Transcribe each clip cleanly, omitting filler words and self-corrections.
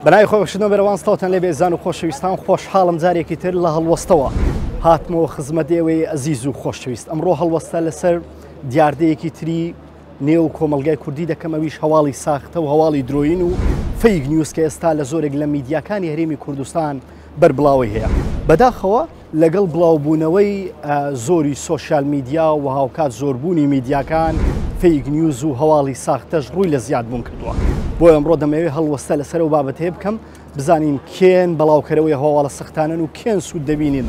بەناوی خۆشنەوە بەرەوان ستاوتان لێ بێزان و خۆشەویستان خۆشحاڵم جارێکی تر لە هەڵوەستەوە هاتمەوە خزمەتێوەی ئەزیز و خۆشەویست. ئەمڕۆ هەڵوەستە لەسەر دیاردەیەکی تری نێو کۆمەلگای کوردی دەکەم، ئەویش هەواڵی ساختە و هەواڵی درۆین و فەیک نیوز کە ئێستا لە زۆرێک لە میدیاکانی هەرێمی کوردستان بەربڵاوی هەیە. بەداخەوە لەگەڵ بڵاوبوونەوەی زۆری سۆشیال میدیا و هاوکات زۆربوونی میدیاکان فەیک نیوز و هەواڵی ساختەش ڕووی لە زیادبوون کردووە. بۆ ئەمڕۆ دەمەوێت هەڵوەستە لەسەر و بابەتەیە بکەم، بزانین کێن بەڵاوکەرەوەی هەواڵە سەختانن و کێن سوود دەبینین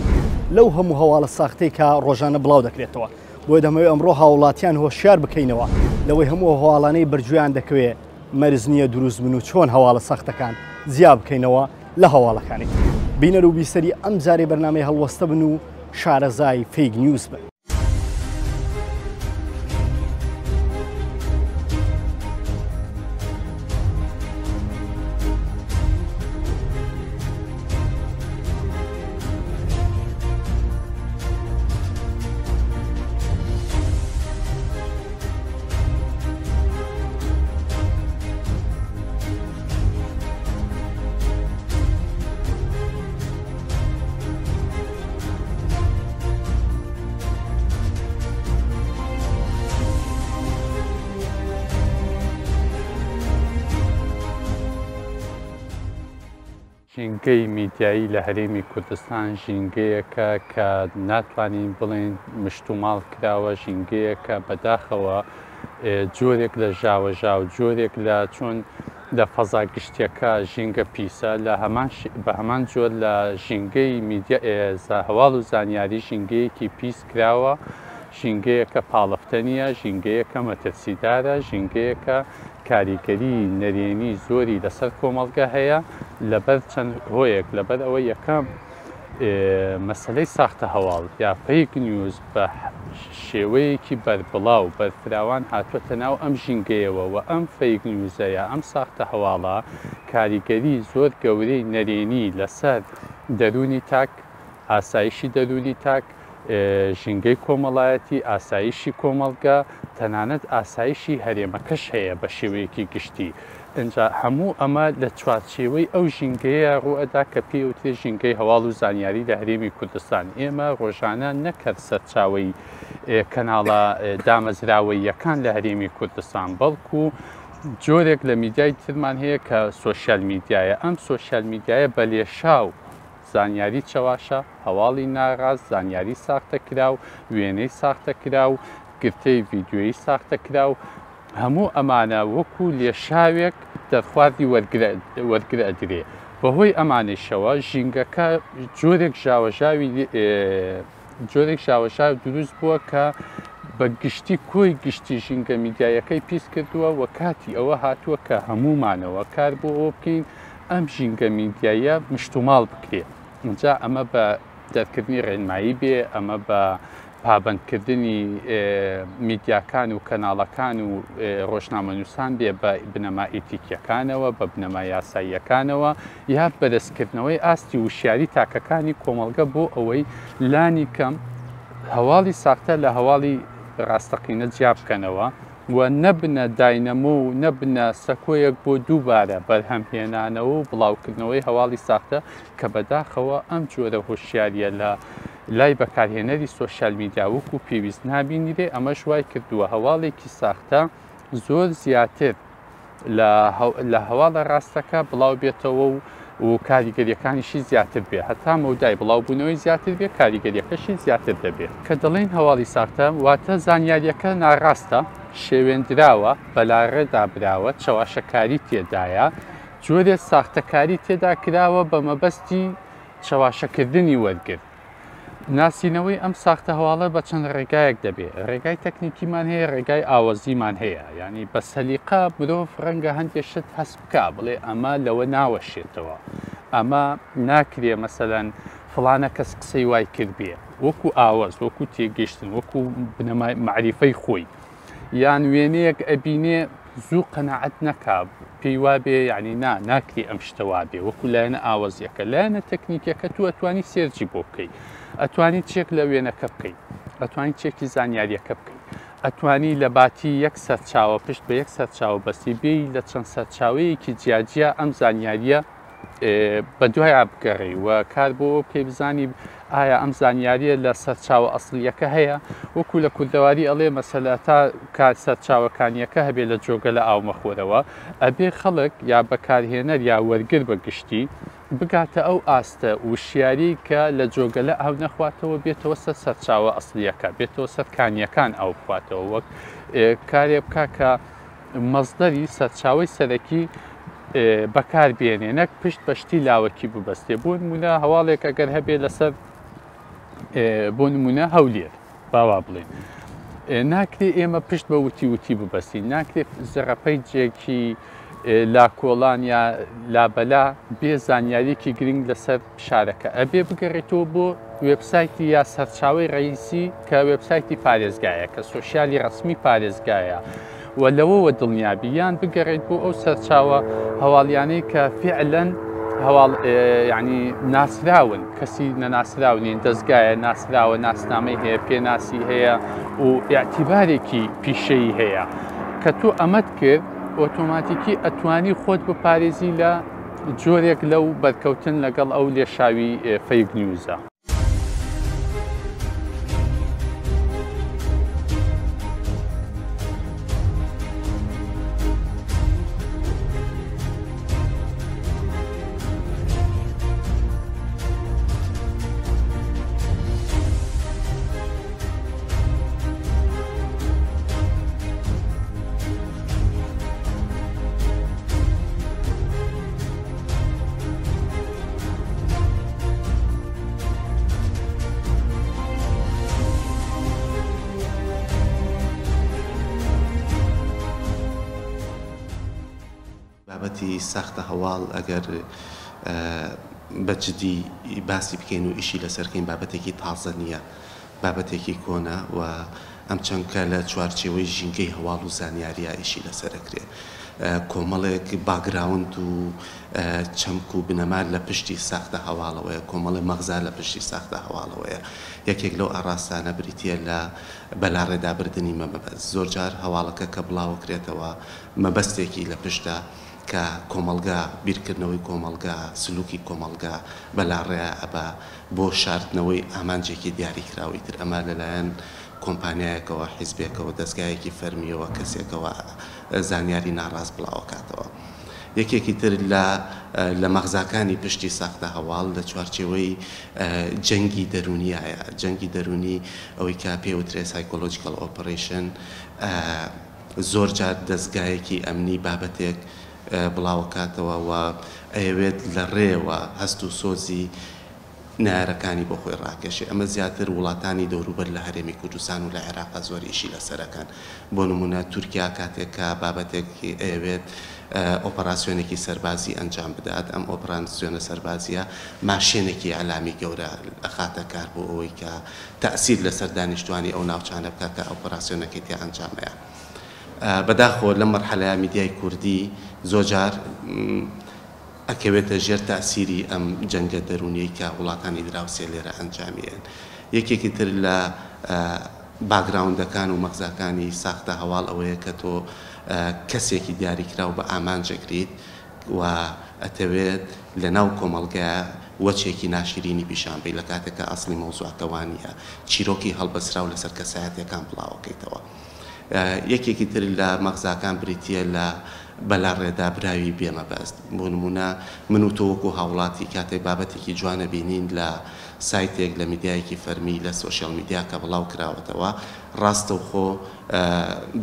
لەو هەموو هەواڵە ساختەی کە ڕۆژانە بڵاو دەکرێتەوە. بۆ دەمەوێت ئەمڕۆ هاوڵاتیان هۆشیار بکەینەوە لەوەی هەموو هەواڵانەی بەرجویان دەکەوێت مەرز نییە دروست بن و چۆن هەواڵە ساختەکان زیاد بکەینەوە لە هەواڵەکانی. بینەر و بیسەری ئەم جارێ بەرنامەی هەڵوەستە بن و شارەزای فەیک نیوز بن. ژینگەی میدیایی لە هەرێمی کوردستان ژینگەیەکە کە ناتوانین بڵێن مشتوماڵ کراوە، ژینگەیەکە بەداخەوە جۆرێک لە ژاوەژاو، جۆرێک لە چۆن لە فەزا گشتیەکە ژینگە پیسە بە هەمان جۆر لە ژینگەی هەواڵ و زانیاری ژینگەیەکی پیس کراوە، ژینگەیەکە پاڵەفتە نیە، ژینگەیەکە مەترسیدارە، ژینگەیەکە کاریگەری نەرێنی زۆری لەسەر کۆمەڵگە هەیە لەبەر چەند هۆیەک، لەبەر ئەوە یەکەم مەسەلەی ساختە هەواڵ یا فەیک نیوز بە شێوەیەکی بەربڵاو بەرفراوان هاتووەتە ناو ئەم ژینگەیەوە و ئەم فەیک نیوزە یا ئەم ساختە هەواڵە کاریگەری زۆر گەورەی نەرێنی لەسەر دەرونی تاک، ئاسایشی دەرونی تاک، ژینگەی کۆمەڵایەتی، ئاسایشی کۆمەڵگە، تەنانەت ئاسایشی هەرێمەکەش هەیە بە شێوەیەکی گشتی. ئەجا هەموو ئەمە لە چوارچێوەی ئەو ژینگەیە ڕوئەدا کە پێوترێ ژینگەی هەواڵ و زانیاری لە هەرێمی کوردستان. ئێمە ڕۆژانە نەکرد سەرچاوەی کەناڵە دامەزراوەیەکان لە هەرێمی کوردستان، بەڵکو جۆرێک لە میدیای ترمان هەیە کە سۆشیال میدیایە. ئەم سۆشیال میدیایە بە لێشاو زانیاری چەواشە، هەواڵی ناڕاست، زانیاری ساختە کراو، وێنەی ساختە کراو، گرتەی ڤیدیۆیی ساختە کراو، هەموو ئەمانە وەکو لێشاوێک دەرخواردی وەرگرە ئەدرێ. بەهۆی ئەمانەیشەوە ژینگەکە جۆرێک ژاوەژاو دروست بووە کە بە گشتی کۆی گشتی ژینگە میدیایەکەی پیس کردووە و کاتی ئەوە هاتووە کە هەمومانەوە کار بۆ ئەوە بکەین ئەم ژینگە میدیایە مشتوماڵ بکرێت. اینجا ئەمە بە دەرکردنی ڕێنمایی بێ، ئەمە بە پابندکردنی میدیاکان و کەناڵەکان و ڕۆژنامەنووسان بێ بە بنەما ئیتیکیەکانەوە، بە بنەما یاساییەکانەوە، یا بەدەستکردنەوەی ئاستی وشیاری تاکەکانی کۆمەڵگە بۆ ئەوەی لانی کەم هەواڵی ساختە لە هەواڵی ڕاستەقینە جیا بکەنەوە و نەبنە داینەمە و نەبنە سەکۆیەک بۆ دووبارە بەرهەمهێنانەوە و بڵاوکردنەوەی هەواڵی ساختە کە بەداخەوە ئەم جۆرە هۆشیاریە لە لای بەکارهێنەری سۆشیال میدیا وەکو پێویست نابینیرێ. ئەمەش وای کردووە هەواڵێکی ساختە زۆر زیاتر لە هەواڵە ڕاستەکە بڵاو بێتەوە و کاریگەریەکانیشی زیاتر بێ، هەتا مەودای بڵاوبوونەوەی زیاتر بێ، کاریگەریەکەشی زیاتر دەبێت. کە دەڵێن هەواڵی ساختە واتە زانیاریەکە ناڕاستە، شێوێنراوە، بەلاڕێدا براوە، چەواشەکاری تێدایە، جۆرێ ساختەکاری تێدا کراوە بە مەبەستی چەواشەکردنی وەرگرت. ناسینەوەی ئەم ساختە هەواڵە بە چەند ڕێگایەک دەبێت. ڕێگای تەکنیکیمان هەیە، ڕێگای ئاوەزیمان هەیە، ینی بە سەلیقە مرۆڤ ڕەنگە هەندێک شت هەست بکە بڵێ ئەمە لەوە ناوەشێتەوە، ئەمە ناکرێ مەسەلەن فڵانە کەس قسەی وای کرد بێ، وەکو ئاوەز، وەکو تێگەیشتن، وەکو بنەمای معریفەی خۆی، یان وێنەیەک ئەبینێ زوو قەنەعەت نەکا پێی وابێ، یعنی ناکری ئەم شتەوا بێ، وەکو لایەنە ئاوەزیەکە، لایەنە تەکنیکەکە تو ئەتوانی سێرجی بۆ بکەیت، ئەتوانی چێک لە وێنەکە بکەیت، ئەتوانی چێکی زانیاریەکە بکەیت، ئەتوانی لە باتی یەک سەرچاوە پشت بە یەک سەرچاوە بەسی بێی لە چەند سەرچاوەیەکی جیاجیا ئەم زانیاریە بە دوای بگەڕی و کار بۆ پێی بزانی ئایا ئەم زانیاریە لە سەرچاوە ئەسڵیەکە هەیە وەکو لە کوردەواری ئەڵێ مەسەلا تا کار سەرچاوەکانیەکە هەبێت لە جۆگە لە ئاومەخۆرەوە ئەبێ خەڵک یا بەکارهێنەر یا وەرگر بەگشتی بگاتە ئەو ئاستە وشیاری کە لە جۆگە لە ئاو نەخواتەوە بێتەوە سەر سەرچاوە ئەسڵیەکە بێتەوە سەرکانیەکان ئەو بخواتەوە وەک کارێ بکە کە مەزدەری سەرچاوی سەرەکی بەکاربێنێ نەک پشت بەشتی لاوەکی ببەستێ بۆ نمونە هەواڵێک ئەگەر هەبێت لەسەر بۆ نمونە هەولێر باوا بڵێن ناکرێ ئێمە پشت بە وتی وتی ببەستین ناکرێت زەرەپەی جێکی لا کۆڵان یا لابەلا بێ زانیاریکی گرنگ لەسەر شارەکە ئەبێ بگەڕێتەوە بۆ وێبسایتی یا سەرچاوی ڕئیسی کە وێبسایتی پارێزگایە کە سۆشیالی ڕسمی پارێزگایە و لەوەوە دڵنیابییان بگەڕێت بۆ ئەو سەرچاوە هەواڵیانەی کە فعلەن ینی ناسراون کەسی نەناسراونین دەستگایە ناسراوە ناسنامەی هەیە پێناسی هەیە و ئاعتیبارێکی پیشەی هەیە کە تۆ ئەمەت کرد ئۆتۆماتیکی ئەتوانی خۆت بپارێزی لە جۆرێک لەو بەرکەوتن لەگەڵ ئەو لێشاوی فەیک نیوزە. بابەتی ساختە هەواڵ ئەگەر بەجددی باسی بکەین و ئیشی لەسەرکەین بابەتێکی تازە نییە بابەتێکی کۆنا و ئەم چەندکە لە چوارچێوەی ژینگەی هەواڵ و زانیاریە ئیشی لەسەرەکرێ کۆمەڵێک باگراوند و چەمک و بنەمار لە پشتی ساختە هەواڵەوەیە کۆمەڵی مەغزا لە پشتی ساختە هەواڵەوەیە یەکێک لەو ئاراستانە بریتە لە بەلاڕێدابردننی مەبەست زۆر جار هەواڵەکە کە بڵاوکرێتەوە مەبەستێکی لە پشتە کە کۆمەلگا بیرکردنەوەی کۆمەلگا سلوکی کۆمەلگا بەلاڕێ ئەبە بۆ شاردنەوەی ئامانجێکی دیاریکراوی تر ئەمە لەلایەن کۆمپانیایەکەوە حیزبێکەوە دەستگایەکی فەرمیەوە کەسێکەوە زانیاری ناڕاست بڵاوکاتەوە یەکێکی تر لە مەغزاکانی پشتی ساختە هەواڵ لە چوارچێوەی جەنگی دەرونیایە جەنگی دەرونی ئەوەی کە پێوترێ سایکۆلۆجیکەل ئۆپەرێشن زۆر جار دەستگایەکی ئەمنی بابەتێک بڵاوکاتەوە و ئەوێت لە ڕێوە هەست و سۆزی نارەکانی بۆ خۆی ڕاکێشێ ئەمە زیاتر وڵاتانی دەوروبەر لە هەرێمی کوردستان و لە عێراق زۆر ئیشی لەسەرەکان بۆ نمونە تورکیا کاتێکە بابەتێکی ئەوێت ئۆپەراسیۆنێکی سەربازی ئەنجام بدات ئەم ئۆپەراسیۆنە سەربازیە ماشێنێکی ئەلامی گەورە ئەخاتە کار بۆ ئەوەی کە تەئسیر لەسەر دانیشتوانی ئەو ناوچانە بکات کە ئۆپەراسیۆنەکەی تیا ئەنجامەیە بەداخۆ لە مەرحەلەیە میدیای کوردی زۆر جار ئەکەوێتە ژێر تاسیری ئەم جەنگە دەرونیەی کە وڵاتانی دراوسێ لێرە ئەنجامیان یەکێکی تر لە باگراوندەکان و مەغزاکانی ساختە هەواڵ ئەوەیە کە تۆ کەسێکی دیاریکراو بە ئامانجەکریت و ئەتەوێت لە ناو کۆمەڵگایە وەچێکی ناشرینی پیشانبی لە کاتێکە ئەسڵی مەوزوعەکەوانیە چیرۆکی هەڵبەسراو لەسەر کەسایەتەکان بڵاوەکەیتەوە یەکێکی تر لە مەغزاکان بریتە لە بەلاڕێدا براوی بێمەبەست بۆ نمونە من و تۆ وەکو هاوڵاتی کاتێک بابەتێکی جوانە بینین لە سایتێک لە میدیایەکی فەرمی لە سۆشیال میدیا کە بڵاو کراوەتەوە ڕاستە و خۆ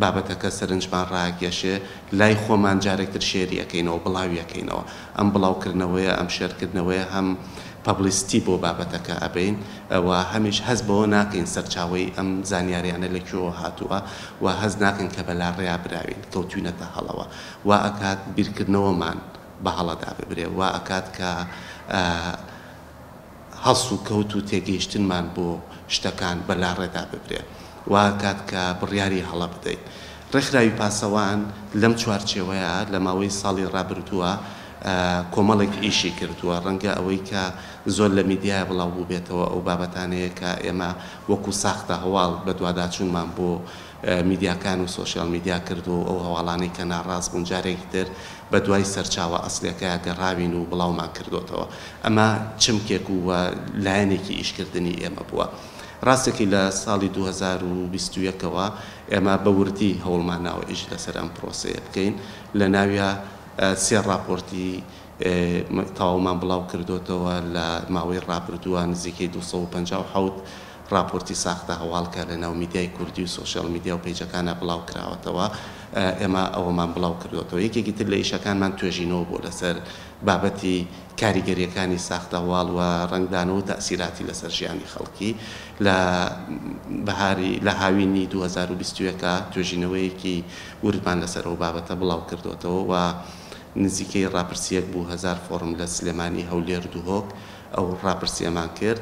بابەتەکە سەرنجمان ڕاکێشێ لای خۆمان جارێکتر شێری ئەەکەینەوە بڵاوی ئەەکەینەوە ئەم بڵاوکردنەوەیە ئەم شێرکردنەوەیە هەم پەبلیستی بۆ بابەتەکە ئەبین و هەمیش هەست بەوە ناکەین سەرچاوی ئەم زانیاریانە لەکوێوە هاتووە و هەز ناکەن کە بەلاڕێیا براوین کەوتوینەتە هەڵەوە و ئەکات بیرکردنەوەمان بە هەڵەدا ببرێ و ئەکات کە هەڵس و کەوت و تێگەیشتنمان بۆ شتەکان بەلاڕێدا ببرێ و ئەکات کە بڕیاری هەڵە بدەین ڕێکخراوی پاسەوان لەم چوارچێوەیە لە ماوەی ساڵی ڕابردووە کۆمەڵێک ئیشی کردووە ڕەنگە ئەوەی کە زۆر لە میدیای بڵاو بوو بێتەوە ئەو بابەتانەیە کە ئێمە وەکو ساختە هەواڵ بە دوواداچوونمان بۆ میدیاکان و سۆشیال میدیا کردو ئەو هەواڵانەی کە ناڕاست بوون جارێکی تر بە دوای سەرچاوە ئەسلەکە گەڕاوین و بڵاومان کردوتەوە. ئەمە چمکێک و لایەنێکی ئیشکردنی ئێمە بووە. ڕاستێکی لە ساڵی 2021ەوە ئێمە بە وردی هەوڵمان ناوە ئیش لەسەر ئەم پرۆسەیە بکەین لە ناویە 3 راپۆرتی تەواومان بڵاو کردوتەوە لە ماوەی ڕابردووە نزیکەی 257 راپۆرتی ساختە هەواڵکە لە ناو میدیای کوردی و سۆشیال میدیا و پێیجەکانە بڵاو کراوەتەوە. ئێمە ئەوەمان بڵاو کردوتەوە. یەکێکی تر لە ئیشەکانمان توێژینەوە بۆ لەسەر بابەتی کاریگەریەکانی ساختە هەواڵ و ڕنگدانەوە و تەئسیراتی لەسەر ژیانی خەڵکی لە هاوینی 2021 توێژینەوەیەکی وردمان لەسەر ئەو بابەتە بڵاو کردوتەوە و نزیکەی ڕاپرسیەک بوو 1000 فۆرم لە سلێمانی هەولێر دوهۆک ئەو ڕاپرسیەمان کرد.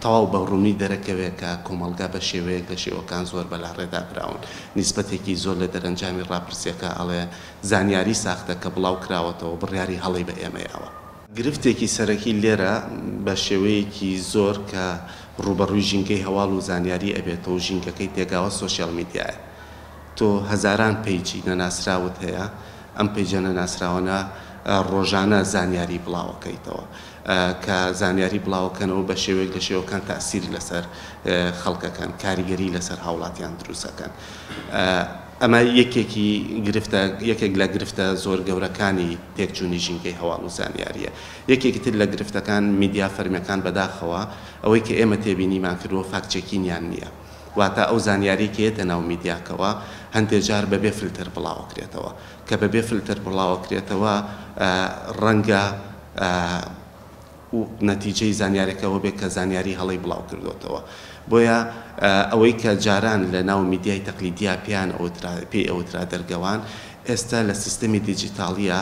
تەواو بەڕوونی دەرەکەوێت کە کۆمەلگا بە شێوەیەک لە شێوەکان زۆر بەلاڕێدا براون. نیسبەتێکی زۆر لە دەرەنجامی ڕاپرسیەکە ئەڵێ زانیاری ساختە کە بڵاو کراوەتەوە بڕیاری هەڵی بە ئێمەیەوە. گرفتێکی سەرەکی لێرە بە شێوەیەکی زۆر کە ڕوبەڕووی ژینگەی هەواڵ و زانیاری ئەبێتەوە ژینگەکەی تێگاوە سۆشیال میدیایە. تۆ هەزاران پیجی نەناسراوت هەیە، ئەم پیجە نەناسراوانە ڕۆژانە زانیاری بڵاوەکەیتەوە کە زانیاری بڵاوەکەنەوە بە شێوەیەک لە شێوەکان تەئسیری لەسەر خەڵکەکان، کاریگەری لەسەر هاوڵاتیان دروستەکەن. ئەمە یەکێک لە گرفتە زۆر گەورەکانی تێکچوونی ژینگەی هەواڵ و زانیاریە. یەکێکی تر لە گرفتەکان میدیا فەرمیەکان بەداخەوە ئەوەی کە ئێمە تێبینیمان کردووە فاکچێکینیان نییە. واتە ئەو زانیاری کە هێتە ناو میدیاکەوە هەندێک جار بەبێ فلتر بڵاوەکرێتەوە کە بەبێ فلتر بڵاوەکرێتەوە ڕەنگە و نەتیجەی زانیارێکەوە بێت کە زانیاری هەڵی بڵاو کردوتەوە. بۆیە ئەوەی کە جاران لە ناو میدیای تەقلیدیا پێیان پێی ئەوترا دەرگەوان ئێستا لە سیستەمی دیجیتاڵیە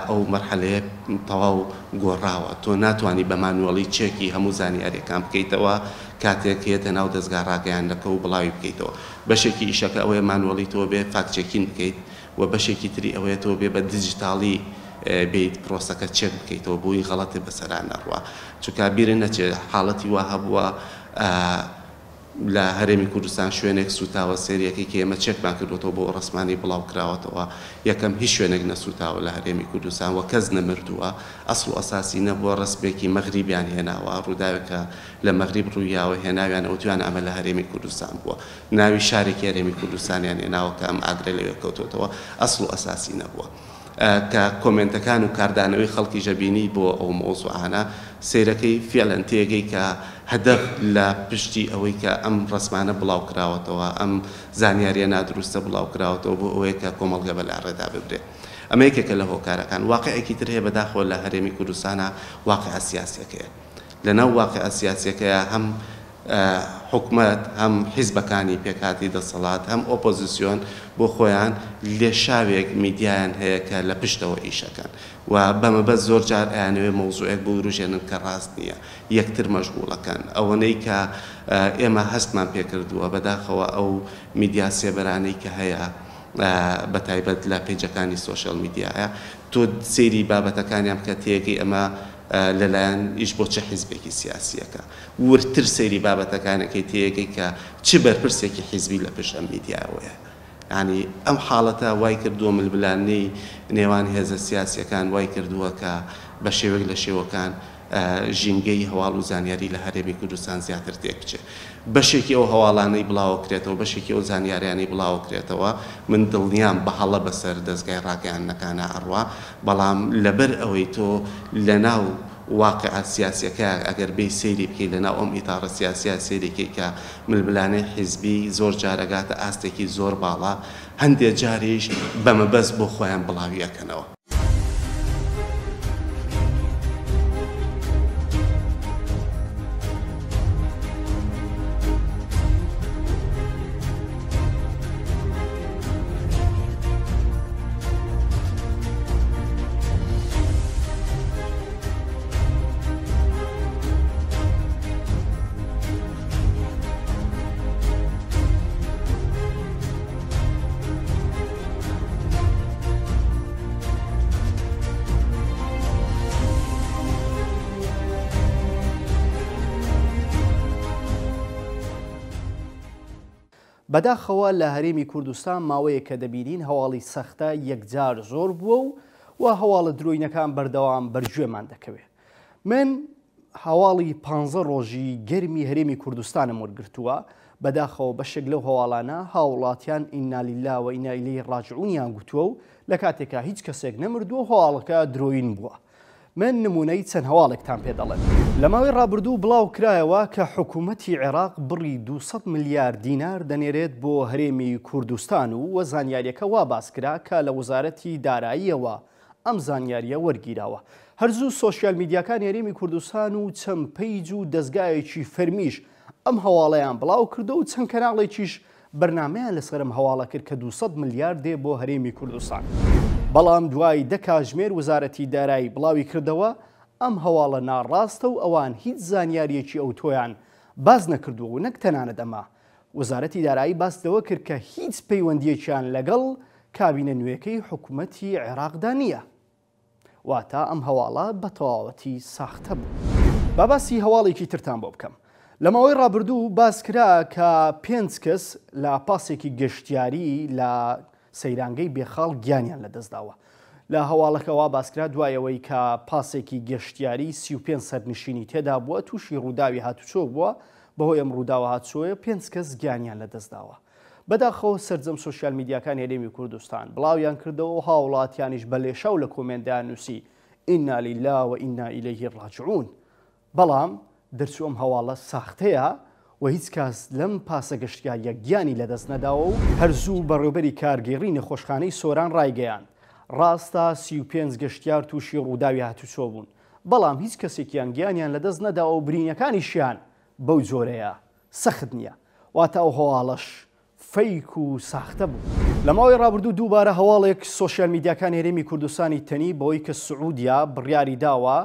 ئەو مەرحەلەیە تەواو گۆڕاوە. تۆ ناتوانانی بە مانوەڵی چێکی هەموو زانیاریەکان بکەیتەوە کاتێک هێتە ناو دەستگا ڕاگەیاندەکە و بڵاوی بکەیتەوە. بەشێکی ئیشەکە ئەوەیە مانوەڵی تۆ بێ فاکچێکین بکەیت و بەشێکی تری ئەوەیە تۆ بێ بە دیجیتاڵی بیت پرۆسەکە چێک بکەیتەوە بۆی غەڵەتی بەسەران نەڕوە. چونکە بیرن نەچێت حاڵەتی وا هەبووە لە هەرێمی کوردستان شوێنێک سوتاوە سێریەکەی کە ئێمە چێکمان کردوەوە بۆ ڕسمانی بڵاو کراوەتەوە یەکەم هیچ شوێنێک نەسوتاوە لە هەرێمی کوردستان و کەس نەمردووە. ئەسڵ و ئەساسی نەبووە ڕسمێکی مەغریبیان هێناوە ڕووداوێکە لە مەغریب ڕوویاوە هێناویان ئەوتویان ئەمە لە هەرێمی کوردستان بووە. ناوی شارێکی هەرێمی کوردستانیان هێناوە کە ئەم ئاگرە لەوێ کەوتوتەوە. ئەسڵ و ئەساسی نەبووە. کە کۆمنتەکان و کاردانەوەی خەڵکی ژەبینی بۆ ئەو مۆزوعانە سیرەکەی فعلەن تێگەی کە هەدەف لە پشتی ئەوەی کە ئەم ڕسمانە بڵاو کراوەتەوە، ئەم زانیاریە نادروستە بڵاو کراوەتەوە بۆ ئەوەیە کە کۆمەڵگە بەلاڕێدا ببرێت. ئەمە یەکێکە لە هۆکارەکان. واقعێکی تر هەیە بەداخەوە لە هەرێمی کوردستانە واقعە سیاسیەکەیە. لەناو واقعە سیاسیەکەیە هەم حکومەت هەم حیزبەکانی پێکهاتی دەسەڵات هەم ئۆپۆزیسیۆن بۆ خۆیان لێشاوێک میدیایان هەیە کە لە پشتەوە ئیشەکەن و بەمەبەست زۆر جار ئەیانەوێ مەوزوعێک بۆ وروژێنن کە ڕاست نییە، یەکتر مەشغوڵەکەن. ئەوەنەی کە ئێمە هەستمان پێکردووە بەداخەوە ئەو میدیا سێبەرانەی کە هەیە بە تایبەت لە پێیجەکانی سۆشیال میدیایە تۆ سەیری بابەتەکانیان بکە تێگەی ئەمە لەلایەن ئیش بۆ چه حیزبێکی سیاسیەکە ورتر سەیری بابەتەکانەکەی تێگەی کە چ بەرپرسێکی حیزبی لە پشت ئەم میدیاوەیە. ینی ئەم حاڵەتە وای کردووە ملبلانەی نێوان هێزە سیاسیەکان وای کردووە کە بە شێوەیەک لە شێوەکان ژینگەی هەواڵ و زانیاری لە هەرێمی کوردستان زیاتر تێک بچێت. بەشێکی ئەو هەواڵانەی بڵاوکرێتەوە بەشێکی ئەو زانیاریانی بڵاوکرێتەوە من دڵنیام بەهەڵە بەسەر دەستگای ڕاگەیاندنەکانە ئەڕوا، بەڵام لەبەر ئەوەی تۆ لەناو واقعە سیاسیەکە ئەگەر بێ سەیری بکەیت لەناو ئەم ئیتاڕە سیاسیە سەیرێکی کە ململانەی حیزبی زۆر جارەگاتە ئاستێکی زۆر باڵا، هەندێک جاریش بەمەبەست بۆ خۆیان بڵاویەکەنەوە. بەداخەوە لە هەرێمی کوردستان ماوەیە کە دەبینین هەواڵی سەختە یەکجار زۆر بووە و هەواڵە درۆینەکان بەردەوام بەرگوێمان دەکەوێت. من هەواڵی 15 ڕۆژی گەرمی هەرێمی کوردستانم وەرگرتووە. بەداخەوە بەشێک لەو هەواڵانە هاوڵاتیان ئیننا لیلا و ئینا ئیلەیهی ڕاجعونیان گوتووە و لە کاتێکا هیچ کەسێک نەمردووە هەواڵەکە درۆین بووە. من نمونەی چەند هەواڵێکتان پێ دەڵێن. لە ماوەی ڕابردوو بڵاو کرایەوە کە حکوومەتی عێراق بڕی 200 میلیارد دینار دەنێرێت بۆ هەرێمی کوردستان و زانیاریەکە وا باسکرا کە لە وەزارەتی داراییەوە ئەم زانیاریە وەرگیراوە. هەرزوو سۆشیال میدیاکانی هەرێمی کوردستان و چەند پەیج و دەستگایەکی فەرمیش ئەم هەواڵەیان بڵاو کردو و چەند کەناڵێکیش بەرنامەیان لەسەرم هەواڵە کرد کە 200 میلیارد دێ بۆ هەرێمی کوردستان. بەڵام دوای 10 کاتژمێر وەزارەتی دارایی بڵاوی کردەوە ئەم هەواڵە ناڕاستە و ئەوان هیچ زانیاریەکی ئەو تۆیان باز نەکردووە و نەک تەنانەت ئەمە وەزارەتی دارایی باستەوە کرد کە هیچ پەیوەندیەکیان لەگەڵ کابینە نوێیەکەی حکوومەتی عێراقدا نییە. واتە ئەم هەواڵە بە تەواوەتی ساختە بوو. با باسی هەواڵێکی ترتان بۆ بکەم. لە ماوەی ڕابردوو باسکرا کە 5 کەس لە پاسێکی گەشتیاری لە سەیرانگەی بێخاڵ گیانیان لەدەستداوە. لە هەواڵەکەەوە باسکرا دوایەوەی کە پاسێکی گەشتیاری 35 سەرنشینی تێدا بووە تووشی ڕووداوی هاتوچۆ بووە بەهۆی ئەم ڕووداوە هاتچۆیە 5 کەس گیانیان لەدەستداوە. بەداخەوە سەرجەم سۆشیال میدیاکان هەرێمی کوردستان بڵاویان کردەوە و هاوڵاتیانیش بە لێشەو لە کۆمنتدایان نووسی ئیننا لیلا و ئینا ئیلەیهی ڕاجعون. بەڵام دەرچوو ئەم هەواڵە ساختەیە و هیچ کەس لەم پاسە گەشتیاریە گیانی لەدەست نەداوە و هەرزوو بەڕێوەبەری کارگێڕی نەخۆشخانەی سۆران ڕایگەیاند. ڕاستە 35 گەشتیار تووشی ڕووداوی هاتوچۆ بوون. بەڵام هیچ کەسێکیان گیانیان لەدەست نەداوە و برینەکانیشیان بەو جۆرەیە سەخت نییە. واتە ئەو هەواڵەش فەیک و ساختە بوو. لە ماوەی ڕابردوو دووبارە هەواڵێک سۆشیال میدیاکانی هەرێمی کوردستانی تەنی بەوەی کە سعودیا بڕیاری داوە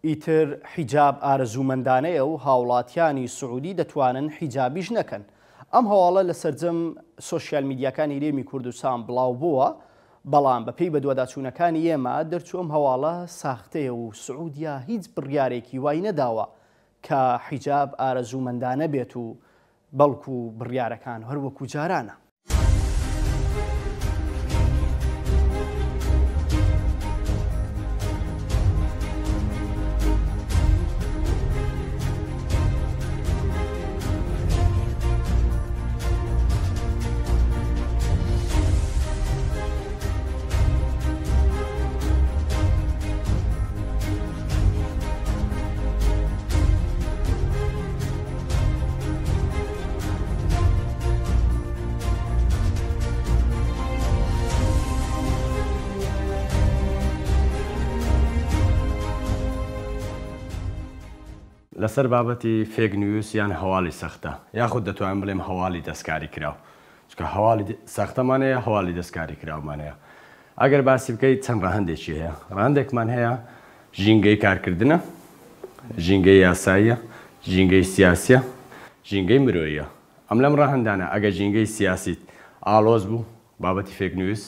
ئیتر حیجاب ئارەزوومەندانەیە و هاوڵاتیانی سعودی دەتوانن حیجابیش نەکەن. ئەم هەواڵە لە سەرجەم سۆشیال میدیاکانی هەرێمی کوردستان بڵاو بووە. بەڵام بەپێی بە دوواداچوونەکانی ئێمە دەرچوو ئەم هەواڵە ساختەیە و سعودیا هیچ بڕیارێکی وای نەداوە کە حیجاب ئارەزوومەندانە بێت و بەڵکو بڕیارەکان هەروەکو جارانە. لەسەر بابەتی فێک نیوس یان هەواڵی سەختە یاخود دەتوانین بڵێم هەواڵی دەستکاری کراو چکە هەواڵی سەختەمانەیە هەواڵی دەستکاری کراومانەیە. ئەگەر باسی بکەیت چەند ڕەهەندێکی هەیە. ڕەهەندێکمان هەیە ژینگەی کارکردنە، ژینگەی یاساییە، ژینگەی سیاسیە، ژینگەی مرۆییە. ئەم لەم ڕەهەندانە ئەگەر ژینگەی سیاسیت ئالۆز بوو بابەتی فێک نیوس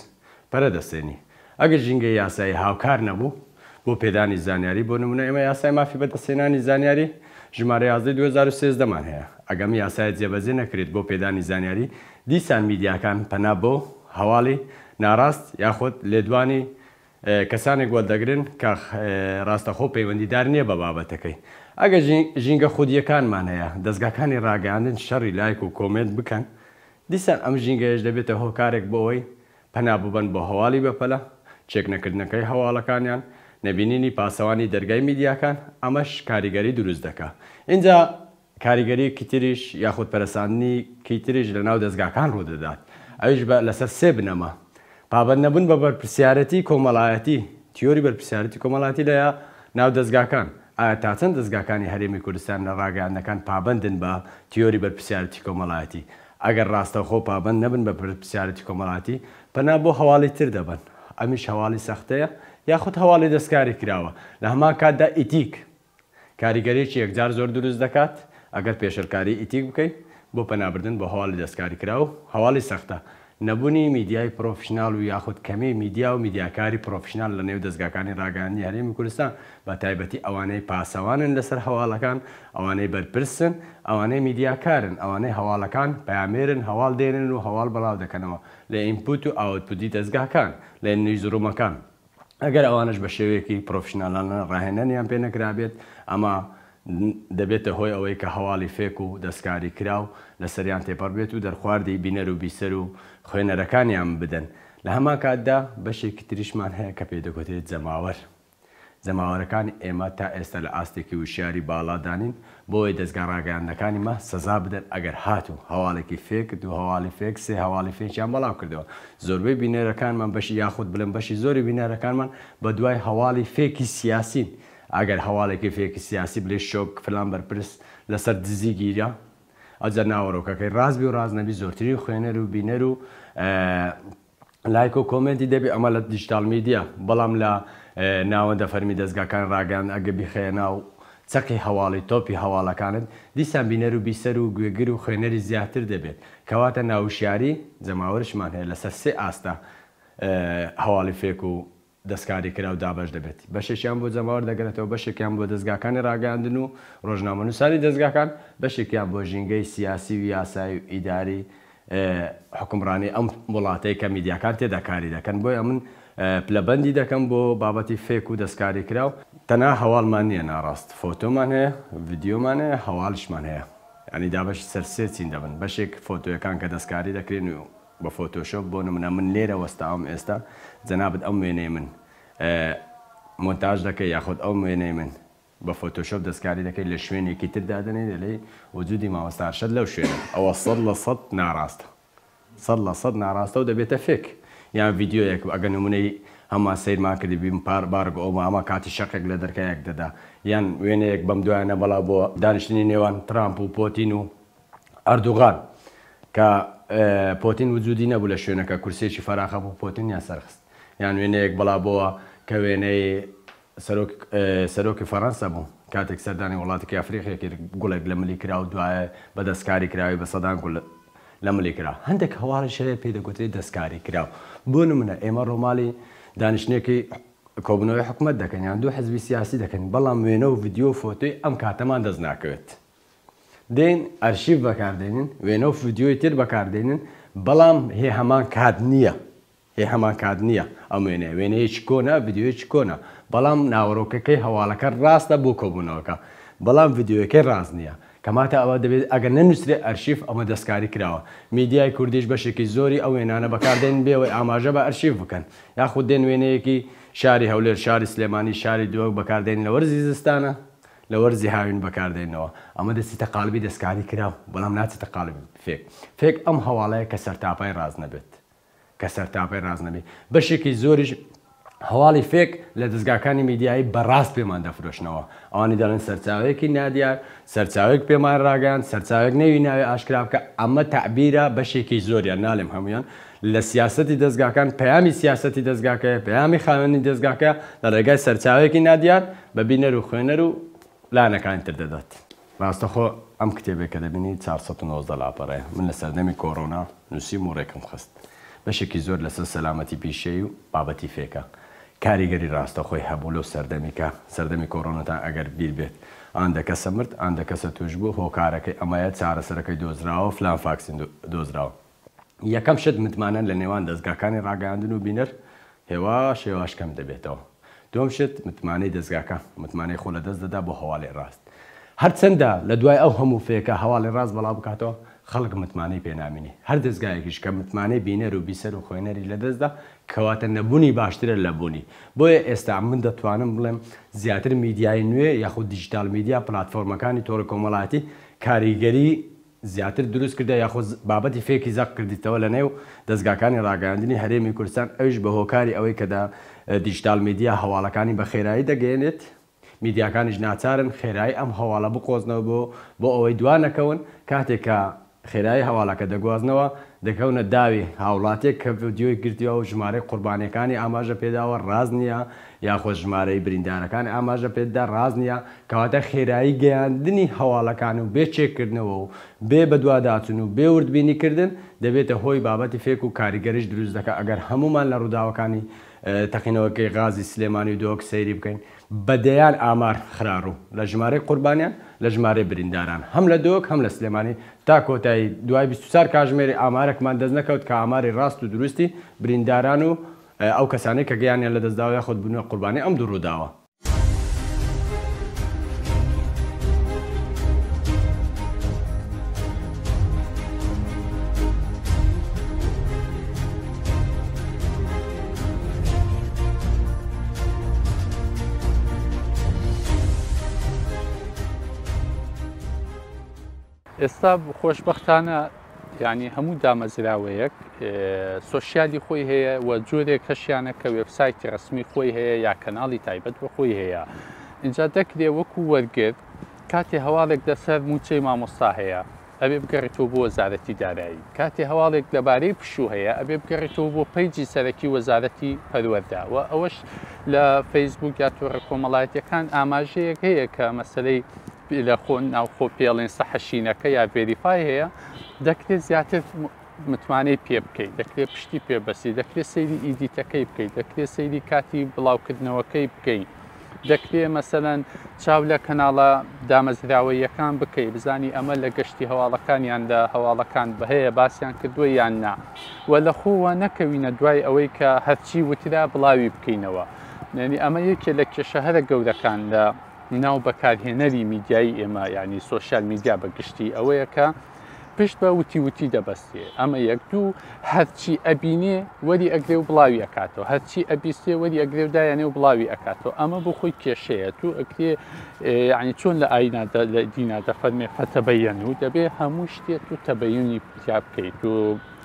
پەرە دەستێنی. ئەگەر ژینگەی یاسایی هاوکار نەبوو بۆ پێدانی زانیاری بۆ نمونە ئێمە یاسای مافی بەدەستێنانی زانیاری ژمارە 2013مان هەیە. ئەگەم یاسای جێبەجێ نەکرێت بۆ پێدانی زانیاری دیسان میدیاکان پەنا بۆ هەواڵی ناڕاست یاخود لێدوانی کەسانێک وەردەگرن کە ڕاستەخۆ پەیوەندیدار نییە بە بابەتەکەی. ئەگە ژینگە خودیەکانمان هەیە دەستگاکانی ڕاگەاندن شەڕی لایک و کۆمنت بکەن دیسان ئەم ژینگەیەش دەبێتە هۆکارێک بۆ ئەوەی پەنا ببەن بۆ هەواڵی بەپەلە چێک نەکردنەکەی هەواڵەکانیان نەبینینی پاسەوانی دەرگای میدیاکان ئەمەش کاریگەری دروست دەکات. اینجا کاریگەری کیتریش یاخود پەرساندنی کیتریش لە ناو دەستگاکان ڕوودەدات. ئەویش لەسەر سێ بنەما پابەند نەبوون بە بەرپرسیارەتی کۆمەڵایەتی تیۆری بەرپرسیارەتی کۆمەڵاتی لە ناو دەستگاکان. ئایا تا چەند دەستگاکانی هەرێمی کوردستان لە ڕاگەاندنەکان پابەندن بە تیۆری بەرپرسیارەتی کۆمەڵایەتی؟ ئەگەر ڕاستەخۆ پابەند نەبن بە بەرپرسیارەتی کۆمەڵایەتی پەنا بۆ هەواڵی تر دەبن. ئەمیش هەواڵی سەختەیە یاخود هەواڵی دەستکاری کراوە. لە هەمان کاتدا ئیتیک کاریگەریەکی یەکجار زۆر دروست دەکات. ئەگەر پێشەرکاری ئیتیک بکەیت بۆ پەنابردن بە هەواڵی دەستکاری کراوە هەواڵی سەختە نەبوونی میدیای پرۆفشنال و یاخود کەمی میدیا و میدیاکاری پرۆفشنال لە نێو دەستگاکانی ڕاگەیاندنی هەرێمی کوردستان بە تایبەتی ئەوانەی پاسەوانن لەسەر هەواڵەکان، ئەوانەی بەرپرسن، ئەوانەی میدیاکارن، ئەوانەی هەواڵەکان پامێرن، هەواڵ دێنن و هەواڵ بەڵاو دەکەنەوە لە ئینپوت و ئاوتپوتی دەستگاکان لە نیوزڕوومەکان. ئەگەر ئەوانش بە شێوەیەکی پرۆفشنالانە ڕاهێنانیان پێ نەکرابێت ئەمە دەبێتە هۆی ئەوەی کە هەواڵی فێک و دەستکاری کراو لەسەریان تێپەڕ بێت و دەرخواردی بینەر و بیسەر و خوێنەرەکانیان بدەن. لە هەمان کاتدا بەشێکی تریشمان هەیە کە پێ دەگوترێت جەماوەر. جەماوەرەکانی ئێمە تا ئێستا لە ئاستێکی وشیاری باڵادانین بۆی دەستگا ڕاگەیاندەکانی مە سەزا بدەن ئەگەر هاتوو هەواڵێکی فێک و هەواڵی فێک سێ هەواڵی فێکیان بەڵاو کردەوە. زۆربەی بینەرەکانمان بەشی یاخود بڵێن بەشی زۆری بینەرەکانمان بە دوای هەواڵی فێکی سیاسین. ئەگەر هەواڵێکی فێکی سیاسی بلێ شۆک فلان بەرپرس لەسەر دزی گیرە ئەجە ناوەڕۆکەکەی ڕازبی و ڕازنەبی زۆرتری خوێنەر و بینەر و لایک و کۆمنتی دەبێت ئەمە لە دیجیتال میدیا. بەڵام لە ناوەندە فەرمی دەستگاکان ڕاگەیاند ئەگە بخێنە و چەقی هەواڵی تۆپی هەواڵەکانت دیسان بینەر و بیسەر و گوێگر و خوێنەری زیاتر دەبێت. کەواتە ناوشیاری جەماوەرشمان هەیە لەسەر سێ ئاستا هەواڵی فێک و دەستکاری کرا و دابش دەبێت. بەشێکیان بۆ جەماوەر دەگەرێتەوە، بەشێکیان بۆ دەستگاکانی ڕاگەاندن و ڕۆژنامەنووسانی دەستگاکان، بەشێکیان بۆ ژینگەی سیاسی و یاسایی و ئیداری حکومڕانی ئەم وڵاتەی کە میدیاکان تێدا کاری دەکەن. بۆیە من پلەبەندی دەکەم بۆ بابەتی فێک و دەستکاری کراو. تەنها هەواڵمان نییە ناڕاست، فۆتۆمان هەیە، ڤیدیۆمان هەیە، هەواڵشمان هەیە. ینی دابش سەرسێ چین دەبن. بەشێک فۆتۆیەکان کە دەستکاری دەکرێن و بە فۆتۆشۆپ بۆ نمونە من لێرە وەستاوم ئێستا جەنابەت ئەو وێنەی من مۆنتاژ دەکەی یاخود ئەو وێنەی من بە فۆتۆشۆپ دەستکاری دەکەی لە شوێنێکی تر دادنێ دەڵێ وجودی مامۆستاشەت لەو شوێنە. ئەوە 100% ناڕاستە، 100% ناڕاستە و دەبێتە فێک. یان ڤیدیۆیەک ئەگەر نمونەی هەما سیرمان کردی بیم بارگ ئەومە ئەمە کاتی شەقێک لە دەرکایەک دەدا، یان وێنەیەک بەم دوایانە بەڵاو بۆ دانیشتنی نێوان ترامپ و پۆتین و ئەردوغان کە پۆتین وجودی نەبوو لە شوێنەکە کورسێکی فەراخە بوو پۆتین یان سەرخست، یان وێنەیەک بەڵا بۆوە کە وێنەی سەرۆکی فەڕەنسا بوو کاتێک سەردانی وڵاتێکی ئەفریقیەکی گوڵێک لە ملی کرا و دوایە بە دەستکاری کراوی بە سەدان گوڵ لە ملی کرا. هەندێک هەواڵی شەیە پێی دەگوترێت دەستکاری کراو. بۆ نمونە ئێمە ڕۆماڵی دانیشتێکی کۆبنەوەی حکوومەت دەکەن یان دوو حزبی سیاسی دەکەن، بەڵام وێنە و ڤیدیۆ و فۆتۆی ئەم کاتەمان دەست ناکەوێت. دێن ئەرشیڤ بەکاردێنن، وێنە و ڤیدیۆی تر بەکاردێنن، بەڵام هێ هەمان کات نییە، هێ هەمان کات نییە. ئەم وێنەیەکی کۆنە، ڤیدیۆیەکی کۆنە، بەڵام ناوەڕۆکەکەی هەواڵەکە ڕاستە بۆ کۆبوونەوەکە، بەڵام ڤیدیۆیەکەی ڕاست نییە. کەماتە ئەوە دەبێت ئەگەر نەنووسرێ ئەرشیف ئەمە دەستکاری کراوە. میدیای کوردیش بەشێکی زۆری ئەو وێنانە بەکاردێن بێەوەی ئاماژە بە ئەرشیف بکەن، یاخود دێن وێنەیەکی شاری هەولێر، شاری سلێمانی، شاری دووەک بەکاردێن لە وەرزی زستانە، لە وەرزی هاوین بەکاردێنەوە. ئەمە دەچێتە قالبی دەستکاری کراو، بەڵام ناچێتە قالبی فێک. فێک ئەم هەواڵەیە کە سەرتاپای ڕاز نەبێت، کە سەرتاپای ڕاز نەبێت. بەشێکی زۆریش هەواڵی فێک لە دەستگاکانی میدیایی بەڕاست پێمان دەفرۆشنەوە. ئەوانی دەڵێن سەرچاوەیەکی نادیار، سەرچاوێک پێمان ڕاگەیاند، سەرچاوێک نەوی ناوێ ئاشکرا بکە. ئەمە تەعبیرە بەشێکی زۆریان، ناڵێم هەمویان، لە سیاسەتی دەستگاکان پەیامی سیاسەتی دەستگاکەیە، پەیامی خاوێنی دەستگاکە لە ڕێگای سەرچاوێکی نادیار بە بینەر و خوێنەر و لانەکان تر دەدات. ڕاستەخۆ ئەم کتێبێک کە دەبینی 490 لاپەڕەیە، من لە سەردەمی کۆڕۆنا نووسیم و ڕێکم خست. بەشێکی زۆر لەسەر سەلامەتی پیشەی و بابەتی فێکە. کاریگەری ڕاستەخۆی هەبوو لەو سەردەمیکە، سەردەمی کۆڕۆنەتان ئەگەر بیر بێت ئەندە کەسە مرد، ئەندە کەسە توش بوو، هۆکارەکەی ئەمەیە چارەسەرەکەی دۆزراوە، فلان فاکسین دۆزراوە. یەکەم شت متمانەن لە نێوان دەستگاکانی ڕاگەیاندن و بینەر هێواش کەم دەبێتەوە. دوم شت متمانەی دەستگاکە، متمانەی خۆ لە دەست دەدا بۆ هەواڵی ڕاست. هەرچەندە لە دوای ئەو هەموو فێکە هەواڵی ڕاست بەڵاو بکاتەوە، خەڵک متمانەی پێنامینی. هەر دەستگایەکیش کە متمانەی بینەر و بیسەر و خوێنەری لە دەستدا کەواتە نەبوونی باشترە لە بوونی. بۆیە ئێستا من دەتوانم بڵێم زیاتر میدیای نوێ یاخود دیجیتال میدیا پلاتفۆرمەکانی تۆڕە کۆمەڵاتی کاریگەری زیاتر دروست کردە یاخود بابەتی فێکی زەق کردیتەوە لە نێو دەستگاکانی ڕاگەیاندنی هەرێمی کوردستان. ئەوش بە هۆکاری ئەوەی کەدا دیجیتال میدیا هەواڵەکانی بە خێرایی دەگەێنێت، میدیاکانیش ناچارن خێرایی ئەم هەواڵە بقۆزنەوە بۆ ئەوەی دوانەکەون. کاتێک کە خێرایی هەواڵەکە دەگوازنەوە دەکەونە داوی هاوڵاتێک کە ڤیدیۆی گرتیەوە و ژمارەی قوربانیەکانی ئاماژە پێداوە ڕاز نییە یاخۆ ژمارەی بریندارەکانی ئاماژە پێدا ڕاز نییە کەواتە خێرایی گەیاندنی هەواڵەکان و بێ چێککردنەوە و بێ بەدواداچون و بێ وردبینیکردن دەبێتە هۆی بابەتی فێک و کاریگەریش دروست دەکە ئەگەر هەمومان لە ڕووداوەکانی تەقینەوەکەی غازی سلێمانی و دۆک سەیری بکەین بەدەیان ئامار خراڕوو لە ژمارەی قوربانیان لە ژمارەی برینداران هەم لە دۆک هەم لە سلێمانی تا کۆتایی دوای 24 کاتژمێری ئامارێکمان دەست نەکەوت کە ئاماری ڕاست و دروستی برینداران و ئەو کەسانەی کە گەیانیان لە دەستداوای خۆت بوونە قوربانی ئەم دوو ڕووداوە. ئێستا خۆشببختانە ینی هەموو دامەزراوەیەک سۆسیالی خۆی هەیە و جۆرێک کەشیانە کە وێبسایتی ڕسمی خۆی هەیە یا کەناڵی تایبەت بە خۆی هەیە. اینجا دەکرێت وەکو وەرگرت کاتی هەواڵێک لەسەر موچەی مامۆستا هەیە ئەبێ بگەڕێتەوە بۆ وەزارەتی دارایی، کاتی هەواڵێک لەبارەی پشوو هەیە ئەبێ بگەڕێتەوە بۆ پەیجی سەرەکی وەزارەتی پەروەردە و ئەوەش لە فەیسبوک یا تۆڕە کۆمەڵایەتیەکان ئاماژەیەک هەیە کە مەسلەی لە خۆن ناوخۆ پێڵێن سەحەشینەکە یا ڤێریفای هەیە دەکرێت زیاتر متمانەی پێ بکەیت، دەکرێت پشتی پێبەسی، دەکرێت سەیری ئیدیتەکەی بکەیت، دەکرێت سەیری کاتی بڵاوکردنەوەکەی بکەیت، دەکرێت مەسەلەن چاو لە کەناڵە دامەزراوەیەکان بکەیت بزانی ئەمە لە گەشتی هەواڵەکانیان لە هەواڵەکان بەهەیە باسییان کردووە یان نا و لە خۆوە نەکەوینە دوای ئەوەی کە هەرچی وترا بڵاوی بکەینەوە. یعنی ئەمە یەکێ لە کێشە هەرە گەورەکان لە ناو بەکارهێنەری میدیایی ئێمە ینی سۆشیال میدیا بەگشتی ئەوەیە کە پشت بە وتی دەبەستێ ئەمە یەک دوو هەرچی ئەبینێ وەری ئەگرێ و بڵاوی ئەکاتەوە هەرچی ئەبیستێ وەری ئەگرێ و دایانێ و بڵاوی ئەکاتەوە ئەمە بۆ خۆی کێشەیە تو ئەکرێ ینی چۆن لە ئاینە لە دینا دەفەرمێ فەتەبەیەن و دەبێ هەموو شتێت و تەبەیونی پیا بکەیت و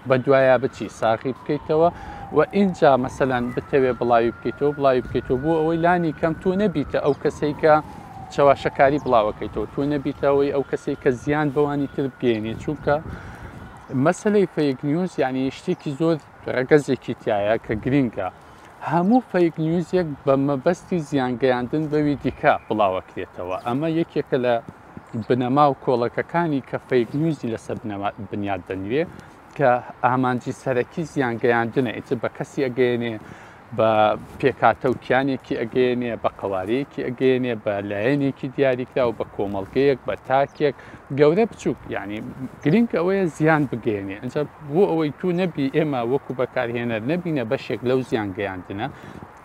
بە دوایە بچی ساغی بکەیتەوە و اینجا مەسەلەن بتەوێ بڵاوی بکەیتەوە بۆ ئەوەی لانی کەم تۆ نەبیتە ئەو کەسەی کە چاواشەکاری بڵاوەکەیتەوە تۆ نەبیتەوەی ئەو کەسێک کە زیان بەوانی تر بگەێنێ چونکە مەسلەی فەیک نیوز یعنی شتێکی زۆر ڕەگەزێکی تایە کە گرینگە هەموو فەیک نیوزێک بە مەبەستی زیانگەیاندن بەوی دیکە بڵاوەکرێتەوە ئەمە یەکێکە لە بنەما و کۆڵەکەکانی کە فەیک نیوزی لەسەر بنیاد دەنوێ کە ئامانجی سەرەکی زیانگەیاندنە ئیتر بە کەسی ئەگەێنێ بە پێکاتەوکیانێکی ئەگەێنێ بە قەوارەیەکی ئەگەێنێ بە لایەنێکی دیاریکرا و بە کۆمەڵگەیەک بە تاکێک گەورە بچووک ینی گرنگ ئەوەیە زیان بگەێنێ ئەجا بۆ ئەوەی تو نەبی ئێمە وەکو بەکارهێنەر نەبینە بەشێک لەو زیانگەیاندنە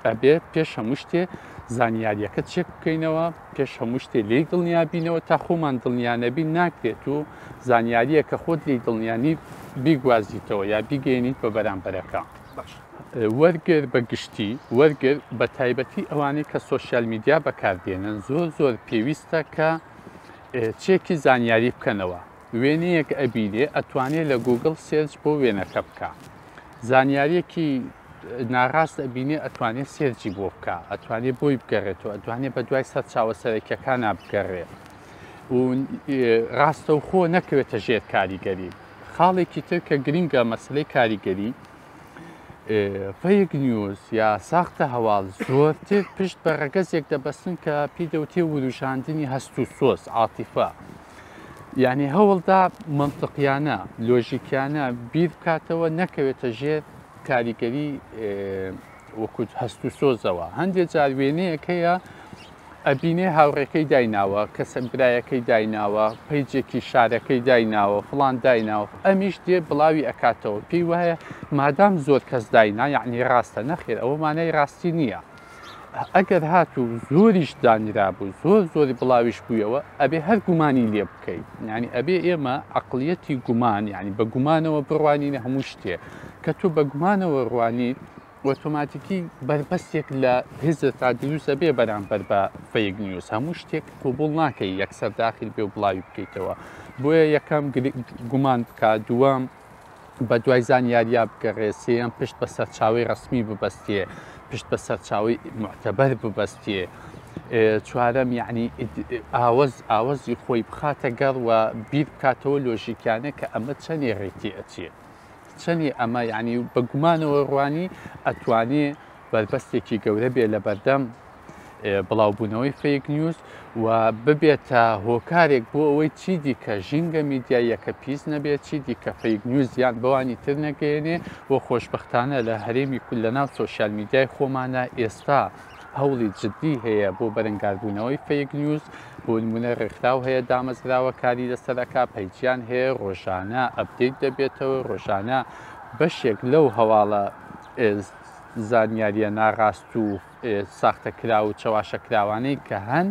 ئەبێ پێش هەموو شتێ زانیاریەکە چێک بکەینەوە پێش هەموو شتێ لی دڵنیابینەوە تا خۆمان دڵنیانەبی ناکرێت و زانیاریە کە خۆت لی دڵنیانی بیگوازیتەوە یا بیگەێنیت بە بەرامبەرەکە. وەرگر بە گشتی وەرگر بە تایبەتی ئەوانەی کە سۆشیال میدیا بەکاردێنن زۆر پێویستە کە چێکی زانیاری بکەنەوە وێنەیەک ئەبینێ ئەتوانێت لە گوگڵ سێرچ بۆ وێنەکە بکە زانیاریەکی ناڕاست ئەبینێ ئەتوانێت سێرجی بۆ بکە ئەتوانێت بۆی بگەڕێتەوە ئەتوانێت بە دوای سەر چاوەسەرەکیەکان بگەڕێت و ڕاستە و خۆ نەکەوێتە ژێر کاریگەری خاڵێکی تر کە گرینگە مەسلەی کاریگەری فەیک نیوز یا ساختە هەواڵ زۆرتر پشت بە ڕەگەزێک دەبەستن کە پێی دەوتێ وروژاندنی هەست و سۆز عاتیفە یعنی هەوڵدا منطقیانە لۆژیکیانە بیر بکاتەوە نەکەوێتە ژێر کاریگەری وەکو هەست و سۆزەوە هەندێک جار وێنەیەک هەیە ئەبینێ هاوڕێکەی دایناوە کەسە برایەکەی دایناوە پەیجێکی شارەکەی دایناوە فڵان دایناوە ئەمیش دێ بڵاوی ئەکاتەوە پێی وایە مادام زۆر کەس داینا یعنی ڕاستە نەخێر ئەوە مانای ڕاستی نییە ئەگەر هاتوو زۆریش دانرا بوو زۆری بڵاویش بوویەوە ئەبێ هەر گومانی لێ بکەیت یعنی ئەبێ ئێمە عەقڵیەتی گومان یعنی بە گومانەوە بڕوانینە هەموو شتێ کە تۆ بە گومانەوە ڕوانیت ئۆتۆماتیکی بربەستێک لە هێزت تا دروستە بێ بەرامبەر بە فەیک نیوز هەموو شتێک قوبوڵ ناکەی یەکسەر داخل بێ و بڵاوی بکەیتەوە بۆیە یەکەم گومان بکە دووەم بە دوای زانیاریا بگەڕێ سێەم پشت بە سەرچاوی ڕسمی ببەستێ پشت بە سەرچاوی معتەبەر ببەستێ چوارەم یعنی ئاوەزی خۆی بخاتە گەڕ و بیر بکاتەوە لۆژیکانە کە ئەمە چەندێ ڕێتی ئەچێ چەنی ئەمە یعنی بە گومانەوە ڕوانی ئەتوانێ بەربەستێکی گەورە بێ لە بەردەم بڵاوبوونەوەی فێک نیوز و ببێتە هۆکارێک بۆ ئەوەی چی دیکە ژینگە میدیایەکە پیس نەبێت چی دیکە فێک نیوز یان بەوانی تر نەگەێنێ بۆ خۆشببختانە لە هەرێمی کول لە ناو سۆشیال میدیای خۆمانە ئێستا هەوڵی جددی هەیە بۆ بەرەنگاربوونەوەی فێک نیوز بۆ نمونە ڕێکخراو هەیە دامەزراوە کاری لەسەرەکە پەیجیان هەیە ڕۆژانە ئەپدەیت دەبێتەوە ڕۆژانە بەشێک لەو هەواڵە زانیاریە ناڕاست و ساختەکرا و چەواشەکراوانەی کە هەن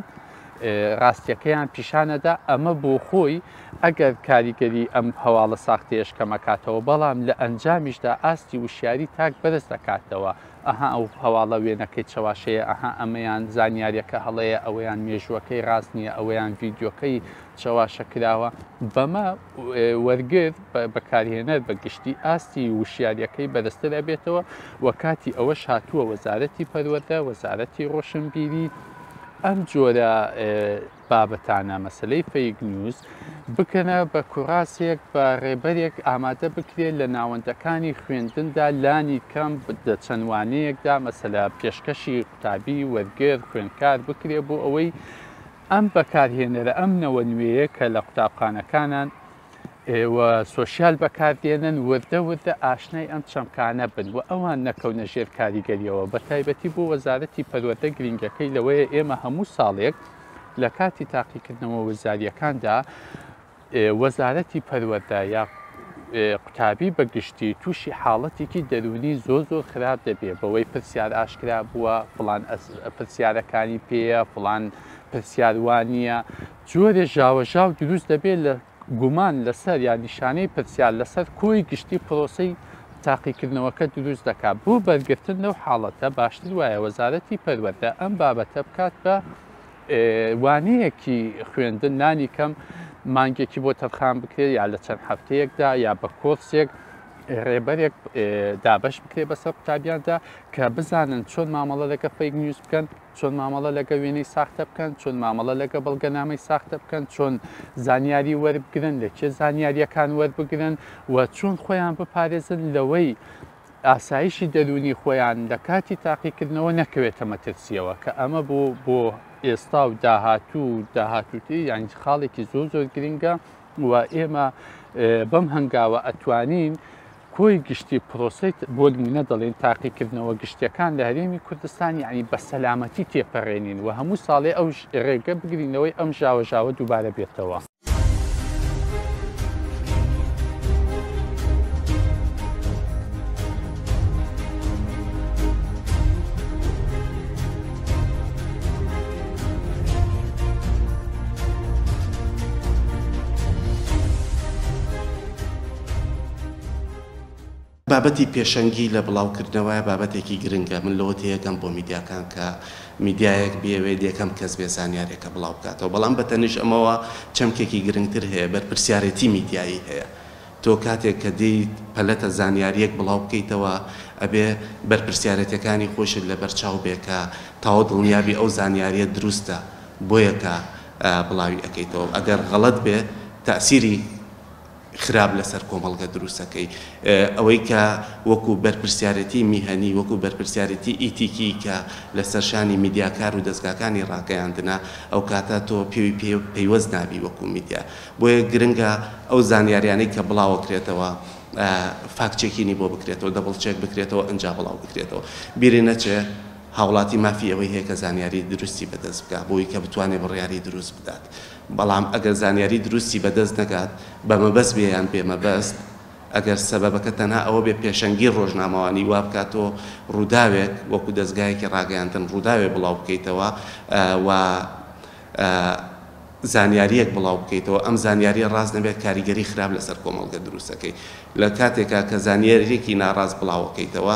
ڕاستیەکەیان پیشانەدا ئەمە بۆ خۆی ئەگەر کاریگەری ئەم هەواڵە ساختەیەش کەمەکاتەوە بەڵام لە ئەنجامیشدا ئاستی وشیاری تاک بەرز دەکاتەوە ئەها ئەو هەواڵە وێنەکەی چەواشەیە ئەها ئەمەیان زانیاریەکە هەڵەیە ئەوەیان مێژوەکەی ڕاست نییە ئەوەیان ڤیددیۆکەی چەواشەکراوە بەمە وەرگرت بەکارهێنەر بە گشتی ئاستی وشیاریەکەی بەدەستە دەبێتەوە و کاتی ئەوەش هاتووە وەزارەتی پەروەردە وەزارەتی ڕۆشنبیری ئەم جۆرە بابەتانە مەسلەی فێک نیوز بکەنە بە کوڕاسێک بە ڕێبەرێک ئامادە بکرێت لە ناوەندەکانی خوێندندا لانی کەم چەندوانەیەکدا مەسەلە پێشکەشی قوتابی وەرگێر خوێندکار بکرێت بۆ ئەوەی ئەم بەکارهێنەرە ئەم نەوە نوێیە کە لە قوتابخانەکانان سۆشیال بەکاردێنن وردە وردە ئاشنای ئەم چەمکانە بن و ئەوان نەکەونە ژێر کاریگەریەوە بە تایبەتی بۆ وەزارەتی پەروەردە گرنگەکەی لەوەیە ئێمە هەموو ساڵێک لە کاتی تاقیکردنەوە وەزاریەکاندا وەزارەتی پەروەردە یا قوتابی بەگشتی تووشی حاڵەتێکی دەرونی زۆر خراپ دەبێت بەوەی پرسیار ئاشکرا بووە فڵان پرسیارەکانی پێیە فڵان پرسیاروانیە جۆرێ ژاوەژاو دروست دەبێت لە گومان لەسەر یا نیشانەی پرسیار لەسەر کۆی گشتی پرۆسەی تاقیکردنەوەکە دروست دەکات بۆ بەرگرتن لەو حاڵەتە باشتر وایە وەزارەتی پەروەردە ئەم بابەتە بکات بە وانەیەکی خوێندن نانی کەم مانگێکی بۆ تەرخان بکرێت یا لە چەند هەفتەیەکدا یا بە کۆرسێک ڕێبەرێک دابش بکرێت بەسەر قوتابیاندا کە بزانن چۆن مامەڵە لەگە فێک نیوز بکەن چۆن مامەڵە لەگە وێنەی ساختە بکەن چۆن مامەڵە لەگە بەڵگەنامەی ساختە بکەن چۆن زانیاری وەربگرن لە چێ زانیاریەکان وەربگرن و چۆن خۆیان بپارێزن لەوەی ئاسایشی دەرونی خۆیان لە کاتی تاقیکردنەوە نەکەوێتە مەترسیەوە کە ئەمە بۆ ئێستا و داهاتووتی یانی خاڵێکی زۆر گرنگە و ئێمە بەم هەنگاوە ئەتوانین کۆی گشتی پرۆسیت بۆ نمونە دەڵێن تاقیکردنەوە گشتیەکان لە هەرێمی کوردستان یعنی بە سەلامەتی تێپەڕێنین و هەموو ساڵێ ئەو ڕێگە بگرینەوەی ئەم ژاوەژاوە دووبارە بێتەوە. بابەتی پێشەنگی لە بڵاوکردنەوەی بابەتێکی گرنگە من لەوە تەیەکەم بۆ میدیاکان کە میدیایەک بێوێت یەکەم کەس بێ زانیارێکە بڵاو بکاتەوە بەڵام بەتەنیش ئەمەوە چەمکێکی گرنگتر هەیە بەرپرسیارەتی میدیایی هەیە تۆ کاتێک کە دیت پەلەتە زانیاریەک بڵاو بکەیتەوە ئەبێ بەرپرسیارەتەکانی خۆشت لە بەرچاو بێکە تاوە دڵنیابی ئەو زانیاریە دروستە بۆیەکە بڵاوی ئەەکەیتەوە ئەگەر غەڵەت بێ تەسیری خراپ لەسەر کۆمەڵگە دروستەکەی ئەوەی کە وەکو بەرپرسیارەتی میهەنی وەکو بەرپرسیارەتی ئیتیکی کە لەسەر شانی میدیاکار و دەستگاکانی ڕاگەیاندنا ئەو کاتە تۆ پێیوەست نابی وەکو میدیا بۆیە گرنگە ئەو زانیاریانەی کە بڵاوەکرێتەوە فاکچێکینی بۆ بکرێتەوە دەبڵچێک بکرێتەوە ئەنجا بڵاو بکرێتەوە بیری نەچێ هاوڵاتی مافی ئەوەی هەیە کە زانیاری دروستی بەدەست بکات بۆی کە بتوانێت بڕیاری دروست بدات بەڵام ئەگەر زانیاری دروستی بەدەست نەکات بە مەبەست بێیان پێ مەبەست ئەگەر سەبەبەکە تەنها ئەوە بێ پێشەنگی ڕۆژنامەوانی وا بکاتەوە ڕووداوێک وەکو دەستگایەکی ڕاگەیاندن ڕووداوێ بڵاو بکەیتەوە و زانیاریەک بڵاو بکەیتەوە ئەم زانیاری ڕاست نەبێت کاریگەری خراپ لەسەر کۆمەڵگە دروستەکەی لە کاتێکا کە زانیاریەکی ناڕاست بڵاوەکەیتەوە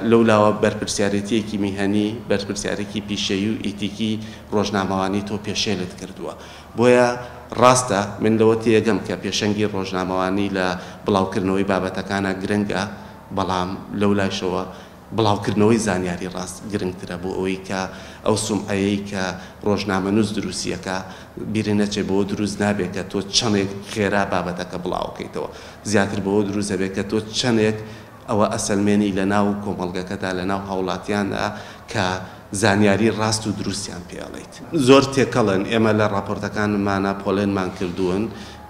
لەولاوە بەرپرسیارەتیەکی میهەنی بەرپرسیارێکی پیشەیی و ئیتیکی ڕۆژنامەوانی تۆ پێشێلت کردووە بۆیە ڕاستە من لەوە تێگەم کە پێشەنگی ڕۆژنامەوانی لە بڵاوکردنەوەی بابەتەکانە گرنگە بەڵام لەولایشەوە بڵاوکردنەوەی زانیاری ڕاست گرنگترە بۆ ئەوەی کە ئەو سومعەیەی کە ڕۆژنامەنووس دروستیەکە بیرە نەچێ بۆ دروست نابێت کە تۆ چەندێک خێرا بابەتەکە بڵاوکەیتەوە زیاتر بۆ دروست دەبێت کە تۆ چەندێک ئەوە ئەسەلمێنی لە ناو کۆمەڵگەکەدا لە ناو هاوڵاتیاندا کە زانیاری ڕاست و دروستیان پێڵیت زۆر تێکەڵن ئێمە لە راپۆرتەکانمانە پۆلێنمان کردوون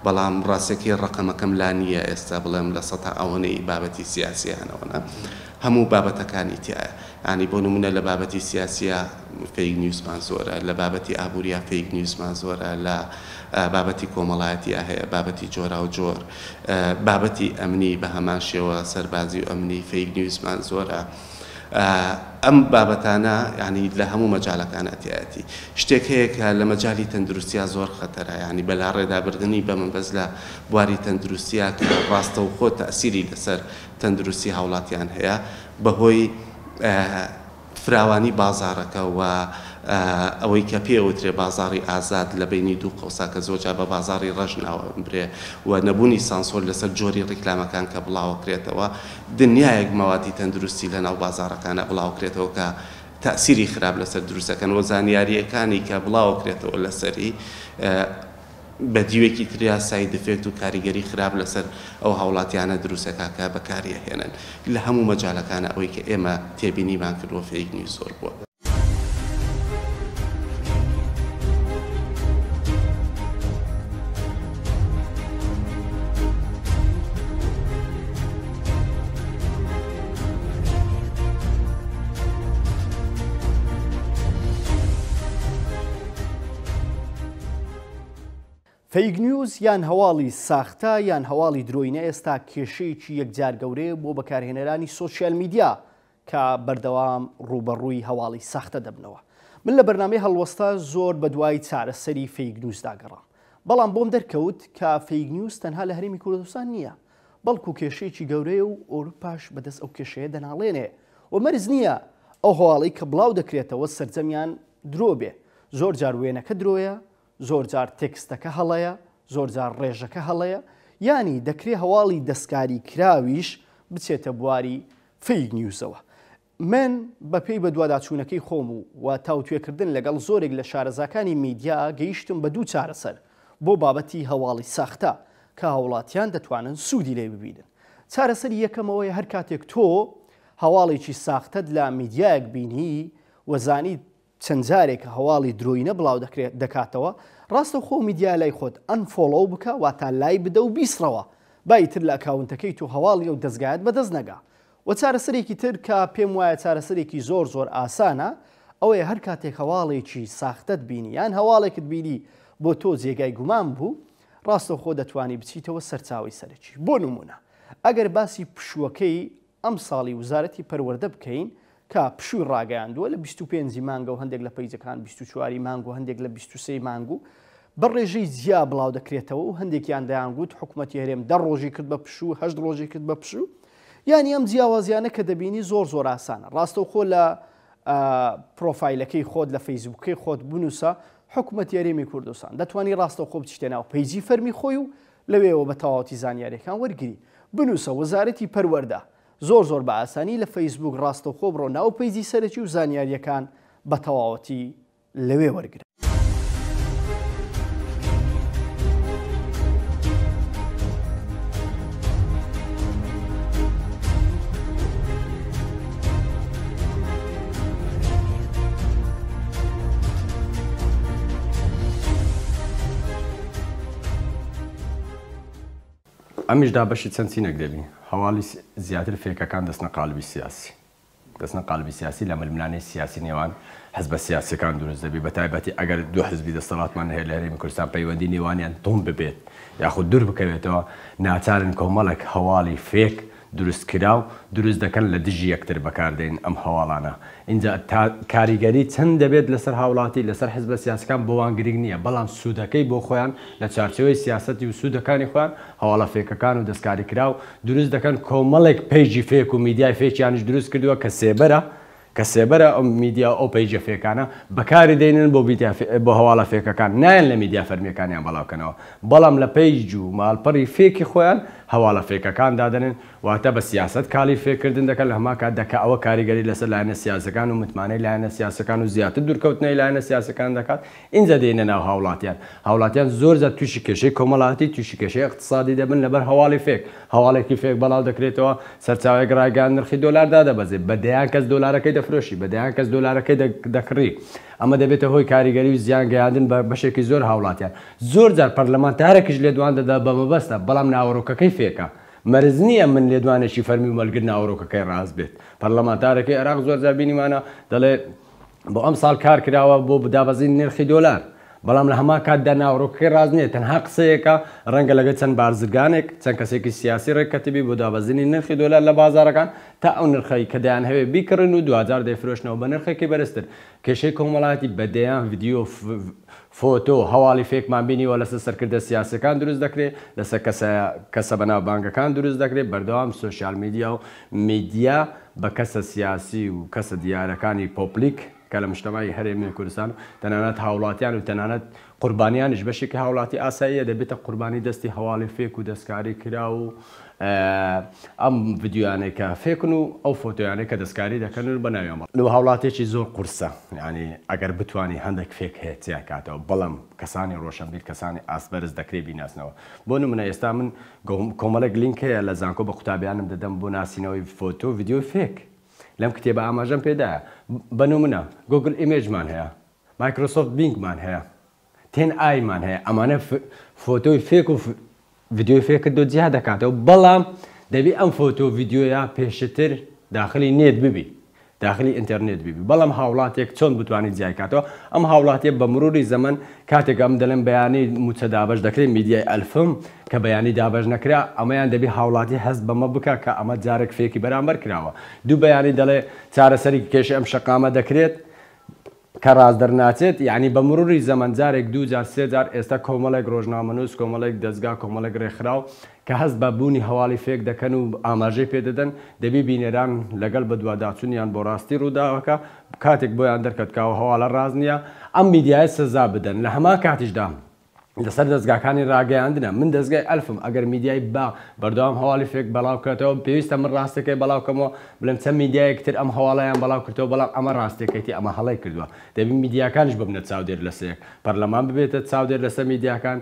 بەڵام ڕاستێکی ڕقەمەکەم لا نییە ئێستا بڵێم لە سەتا ئەوەنەی بابەتی سیاسیانەوەە هەموو بابەتەکانی تایە ینی بۆ نمونە لە بابەتی سیاسیە فیک نیوزمان زۆرە لە بابەتی ئابوووریە فیک نیوزمان زۆرە لە بابەتی کۆمەڵایەتیە هەیە بابەتی جۆرا و جۆر بابەتی ئەمنی بە هەمان شێوە سەربازی و ئەمنی فیک نیوزمان زۆرە ئەم بابەتانە ینی لە هەموو مەجالەکان ئەتیەتی شتێک هەیە کە لە مەجای تەندروستیا زۆر خەتەرە ینی بەلا ڕێدابردننی بە منبەز لە بواری تەندروستیا کە ڕاستە و خۆ تەسیری لەسەر تەندروستی هاوڵاتیان هەیە بەهۆی فراوانی بازارەکە و ئەوەی کە پێوترێ بازاری ئازاد لە بینی دوو قەوساکە زۆرجا بە بازاری ڕژناوە برێ و نەبوونی سانسۆر لەسەر جۆری ڕیکلامەکان کە بڵاوکرێتەوە دنیایەک مەوادی تەندروستی لە ناو بازارەکانە بڵاوکرێتەوە کە تەسیری خراپ لەسەر دروستەکەن و زانیاریەکانی کە بڵاوکرێتەوە لەسەری بە دیوێکی تریا سای دفێت و کاریگەری خراپ لەسەر ئەو هاوڵاتیانە دروستەکە بەکاریەهێنن لە هەموو مەجالەکانە ئەوەی کە ئێمە تێبینیمان کردوە فیک نیوز زۆر بووە. فیک نیوز یان هەواڵی ساختە یان هەواڵی درۆینە ئێستا کێشەیەکی یەکجار گەورەیە بۆ بەکارهێنەرانی سۆسیال میدیا کە بەردەوام ڕوبەڕووی هەواڵی ساختە دەبنەوە. من لە بەرنامەی هەڵوەستا زۆر بە دوای چارەسەری فیک نیوز داگەڕام بەڵام بۆم دەرکەوت کە فیک نیوز تەنها لە هەرێمی کوردستان نییە بەڵکو کێشەیەکی گەورەیە و ئەوروپاش بەدەست ئەو کێشەیە دەناڵێنێ و مەرز نییە ئەو هەواڵی کە بڵاو دەکرێتەوە سەرجەمیان درۆ بێ زۆر جار وێنەکە درۆیە زۆر جار تێکستەکە هەڵەیە زۆر جار ڕێژەکە هەڵەیە ینی دەکرێت هەواڵی دەستکاری کراویش بچێتە بواری فیک نیوزەوە. من بەپێی بە دوواداچوونەکەی خۆم و تاوتوێکردن لەگەڵ زۆرێک لە شارەزاکانی میدیا گەیشتم بە دوو چارەسەر بۆ بابەتی هەواڵی ساختە کە هاوڵاتیان دەتوانن سوودی لێ ببینن. چارەسەری یەکەمەوەی هەر کاتێک تۆ هەواڵێکی ساختت لە میدیایەک بینی وەزانیت چەند جارێک هەواڵی درۆینە بڵاو دەکاتەوە ڕاستە خۆ میدیا لای خۆت ئەنفۆڵۆ بکە واتە لای بدە و بیسڕەوە بایتر لە ئەکاونتەکەی تو هەواڵی و دەستگایت بەدەست نەگا. و چارەسەرێکی تر کە پێم وایە چارەسەرێکی زۆر زۆر ئاسانە ئەوەیە هەر کاتێک هەواڵێکی ساختت بینی یان هەواڵێکت بینی بۆ تۆ جێگای گومان بوو ڕاستە خۆ دەتوانی بچیتەوە سەرچاوی سەرەکی. بۆ نمونە ئەگەر باسی پشووەکەی ئەم ساڵی وزارەتی پەروەردە بکەین کە پشووی ڕاگەیاندووە لە 25 مانگە و هەندێک لە پەیجەکان 24 مانگ و هەندێک لە 23 مانگ و بە ڕێژەی جیا بڵاو دەکرێتەوە و هەندێکیان دەیانگوت حکوومەتی هەرێم 10 ڕۆژی کرد بە پشوو 8 ڕۆژی کرد بە پشوو یانی ئەم جیاوازیانە کە دەبینی زۆر زۆر ئاسانە. ڕاستە خۆ لە پرۆفایلەکەی خۆت لە فەیسبووکەی خۆت بنووسە حکوومەتی هەرێمی کوردستان دەتوانی ڕاستە خۆ بچیتە ناو پەیجی فەرمی خۆی و لەوێەوە بە تەواوەتی زانیاریەکان وەرگری بنووسە وەزارەتی پەروەردە زۆر بە ئاسانی لە فەیسبوک ڕاستە خۆ بڕۆ ناو پەیجی سەرەکی و زانیاریەکان بە تەواوەتی لەوێ وەرگرن. ئەمیشدا بەشی چەند چینێک دەبین هەواڵی زیاتر فێکەکان دەستنە قالبی سیاسی دەستنە قالبی سیاسی لە ململانەی سیاسی نێوان حزبە سیاسیەکان دروست دەبی بە تایبەتی ئەگەر دوو حزبی دەسەڵاتمان هەیە لە هەرێمی کوردستان پەیوەندی نێوانیان تۆم ببێت یاخود دوور بکەوێتەوە ناچارن کۆمەڵێک هەواڵی فێک دروستکرا و دروست دەکەن لە دژی یەکتر بەکاردێن ئەم هەواڵانە. اینجا کاریگەری چەند دەبێت لەسەر هاوڵاتی لەسەر حزبە سیاسەکان بۆوان گرنگ نییە بەڵام سوودەکەی بۆ خۆیان لە چارچەوەی سیاسەتی و سوودەکانی خۆیان هەواڵە فێکەکان و دەستکاری کرا و دروست دەکەن کۆمەڵێک پەیجی فێک و میدیای فێکیانش دروست کردووە کە سێبەرە ئەم میدیا ئەو پەیجە فێکانە بەکاری دێنن بۆ هەواڵە فێکەکان نایەن لە میدیا فەرمیەکانیان بەڵاوکەنەوە بەڵام لە پەیج و ماڵپەڕی فێکی خۆیان هەواڵە فێکەکان دادنن واتە بە سیاست کاڵی فێکردن دەکەن لە هەما کات دەکە ئەوە کاریگەری لەسەر لایەنە سیاسەکان و متمانەی لایەنە سیاسەکان و زیاتر دوورکەوتنەی لایەنە سیاسەکان دەکات اینجا دێنە ناو هاوڵاتیان زۆر زە تووشی کێشەی کۆمەڵاتی تووشی کێشەی اقتصادی دەبن لەبەر هەواڵی فێک هەواڵێکی فێک بەڵاو دەکرێتەوە سەرچاوەیەک ڕایگەیان نرخی دۆلاردا دەبەزێت بەدەیان کەس دۆلارەکەی دەفرۆشی بەدەیان کەس دۆلارەکەی دەکڕی ئەمە دەبێتە هۆی کاریگەری و زیان گەیاندن بە بەشێکی زۆر هاوڵاتیان زۆر جار پەرلەمانتارێکیش لێدوان دەدا بە مەبەستە بەڵام ناوەڕۆکەکەی فێکە مەرز نییە من لێدوانێکی فەرمی و مەلگر ناوەڕۆکەکەی ڕاست بێت پەرلەمانتارەکەی عێراق زۆر جار بینیمانە دەڵێ بۆ ئەم ساڵ کار کراوە بۆ دابەزین نرخی دۆلار بەڵام لە هەما کاتدا ناوەڕۆکەکەی ڕاست نییە تەنها قسەیەکە ڕەنگە لەگە چەند بارزگانێک چەند کەسێکی سیاسی ڕێککەتیبی بۆ دابەزینی نرخی دۆلار لە بازارەکان تا ئەو نرخی کە دەیان هەوێ بیکڕن و دوجار دەیفرۆشنەوە بە نرخێکی بەرزتر کێشەی کۆمەڵاتی بەدەیان ڤیدیۆ فۆتۆ هەواڵی فێکمان بینیوە لەسەر سەرکردە سیاسەکان دروست دەکرێت لەسەر کەسە بەناوبانگەکان دروست دەکرێت بەردەوام سوۆسیال میدیا و میدیا بە کەسە سیاسی و کەسە دیارەکانی پۆپلیک کە لە مشتەمای هەرێمی کوردستان تەنانەت هاوڵاتیان و تەنانەت قوربانیانش بەشێکی هاوڵاتی ئاساییە دەبێتە قوربانی دەستی هەواڵی فێک و دەستکاری کرا و ئەم ڤیدیۆیانەی کە فێکن و ئەو فۆتۆیانەی کە دەستکاری دەکەن و بەناویان لە هاوڵاتێکی زۆر قورسە ینی ئەگەر بتوانانی هەندێک فێک هەیە تیا کاتەوە بەڵام کەسانی ڕۆشنبیر کەسانی ئاسبەرز دەکرێت بیناسنەوە بۆ نمونە ئێستا من کۆمەڵێک لینک هەیە لە زانکۆ بە قوتابیانم دەدەم بۆ ناسینەوەی فۆتۆ ڤیدیۆ فێک لەم کتێبە ئاماژەم پێدایە بە نمونە گوگل ئیمێجمان هەیە مایکرۆسۆفت بینگمان هەیە تێن ئایمان هەیە ئەمانە فۆتۆی فێک و ڤیدیۆی فێکرد دۆ جیا دەکاتەوە بەڵام دەبی ئەم فۆتۆ ڤیدیۆیە پێشتر داخلی نێت ببی داخلی ئینتەرنێت ببی بەڵام هاوڵاتێک چۆن بتوانیت جیاکاتەوە ئەم هاوڵاتێ بە مروری زەمن کاتێک ئەم دەڵێن بەیانی موچە دابش دەکرێت میدیای ئەلفم کە بەیانی دابش نەکرا ئەمەیان دەبی هاوڵاتی هەست بەمە بکە کە ئەمە جارێک فێکی بەرامبەر کراوە دوو بەیانی دەڵێ چارەسەری کێشە ئەم شەقامە دەکرێت کە ڕاست دەرناچێت یعنی بە مروری زەمن جارێک دوو جار سێ جار ئێستا کۆمەڵێک ڕۆژنامەنووس کۆمەڵێک دەستگا کۆمەڵێک ڕێکخراو کە هەست بە بوونی هەواڵی فێک دەکەن و ئاماژەی پێدەدەن دەبی بینێران لەگەڵ بە دوواداچوونیان بۆ ڕاستی ڕووداوەکە کاتێک بۆیان دەرکەوتکەوە هەواڵە ڕاز نییە ئەم میدیای سزا بدەن لە هەمان کاتیشدا لەسەر دەستگاکانی ڕاگەیاندنە من دەستگای ئەلفم ئەگەر میدیای با بەردەوام هەواڵی فێک بەڵاو کاتەوە پێویستە من ڕاستەکەی بەڵاوکەمەوە بڵێم چەند میدیایەکتر ئەم هەواڵیان بەڵاو کردەوە بەڵام ئەمە ڕاستەکەیتی ئەمە هەڵی کردووە دەبی میدیاکانش ببنە چاودێر لەسەر پەرلەمان ببێتە چاودێر لەسەر میدیاکان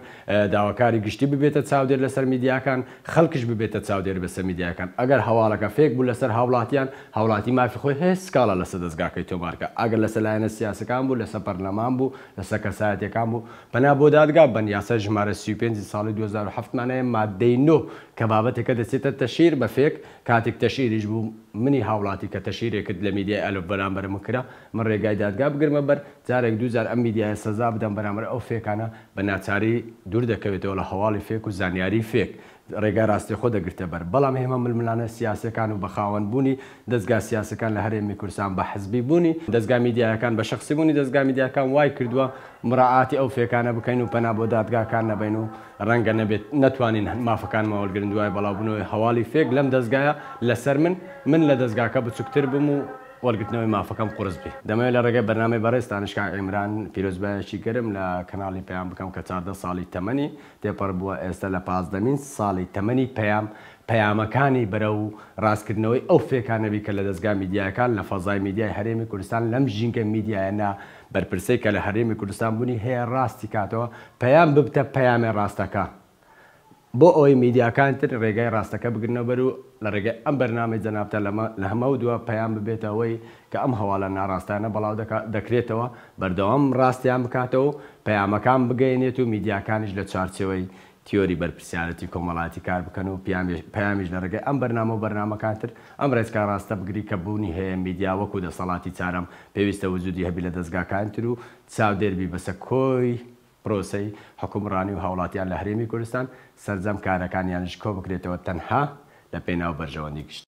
داواکاری گشتی ببێتە چاودێر لەسەر میدیاکان خەڵکش ببێتە چاودێر بەسەر میدیاکان ئەگەر هەواڵەکە فێک بوو لەسەر هاوڵاتیان هاوڵاتی مافی خۆی هەیە سکاڵە لەسەر دەستگاکەی تۆمارکە ئەگەر لەسەر لایەنە سیاسەکان بوو لەسەر پەرلەمان بوو لەسەر کەسایەتەکان بوو پەنا بۆ دادگا بن یاسا ژمارە 35 ساڵی 2007مانەیە مادەی 9 کە بابەتێکە دەچێتە تەشیر بە فێک کاتێک تەشیریش بوو منی هاوڵاتی کە تەشیرێکت لە میدیای ئەلف بەرامبەرم کرا من ڕێگای دادگا بگرمە بەر جارێک دووجار ئەم میدیای سەزا بدەم بەرامبەر ئەو فێکانە بە ناچاری دوور دەکەوێتەوە لە هەواڵی فێک و زانیاری فێک ڕێگای ڕاستی خۆ دەگرتە بەر بەڵام هێمە ململانە سیاسەکان و بەخاوەن بوونی دەستگا سیاسەکان لە هەرێمی کوردستان بە حزبی بوونی دەستگا میدیایەکان بە شخصی بوونی دەستگا میدیاکان وای کردووە مراعاتی ئەو فێکانە بکەین و پەنا بۆ دادگاکان نەبین و ڕەنگە نەبێت نەتوانین مافەکان ماوەڵگرن دوای بەڵاوبوونەوەی هەواڵی فێک لەم دەستگایە لەسەر من لە دەستگاکە بچووکتر بم و وەرگرتنەوەی مافەکەم قورس بێ دەمەوێت لە ڕێگەی بەرنامەی بەڕێز دانشگا ئیمران پیرۆزبایەکی گەرم لە کەناڵی پەیام بکەم کە 14 ساڵی تەمەنی تێپەڕ بووە ئێستا لە 15مین ساڵی تەمەنی پەیامەکانی بەرە و ڕاستکردنەوەی ئەو فێکانەبی کە لە دەستگا میدیاکان لە فەزای میدیای هەرێمی کوردستان لەم ژینگە میدیایەنە بەرپرسەی کە لە هەرێمی کوردستان بوونی هەیە ڕاستی کاتەوە پەیام ببتە پەیامێ ڕاستەکە بۆ ئەوەی میدیاکانتر ڕێگای ڕاستەکە بگرنەوە بەر و لە ڕێگەی ئەم بەرنامەی جەنابتە لە هەمە و دووە پەیام ببێتەوەی کە ئەم هەواڵە ناڕاستانە بەڵاو دەکرێتەوە بەردەوام ڕاستیان بکاتەوە و پەیامەکان بگەینێت و میدیاکانیش لە چارچەوەی تیۆری بەرپرسیارەتی کۆمەڵاتی کار بکەن و پەیامیش لە ڕێگەی ئەم بەرنامە و بەرنامەکانتر ئەم ڕێزکە ڕاستە بگری کە بوونی هەیە میدیا وەکو دەسەڵاتی چارەم پێویستە وجودی هەبی لە دەستگاکانتر و چاودێربی بەسە کۆی پرۆسەی حکومڕانی و هاوڵاتیان لە هەرێمی کوردستان سەرجەم کارەکانیانش کۆ بکرێتەوە تەنها لە پێناو بەرژەوەندی گشت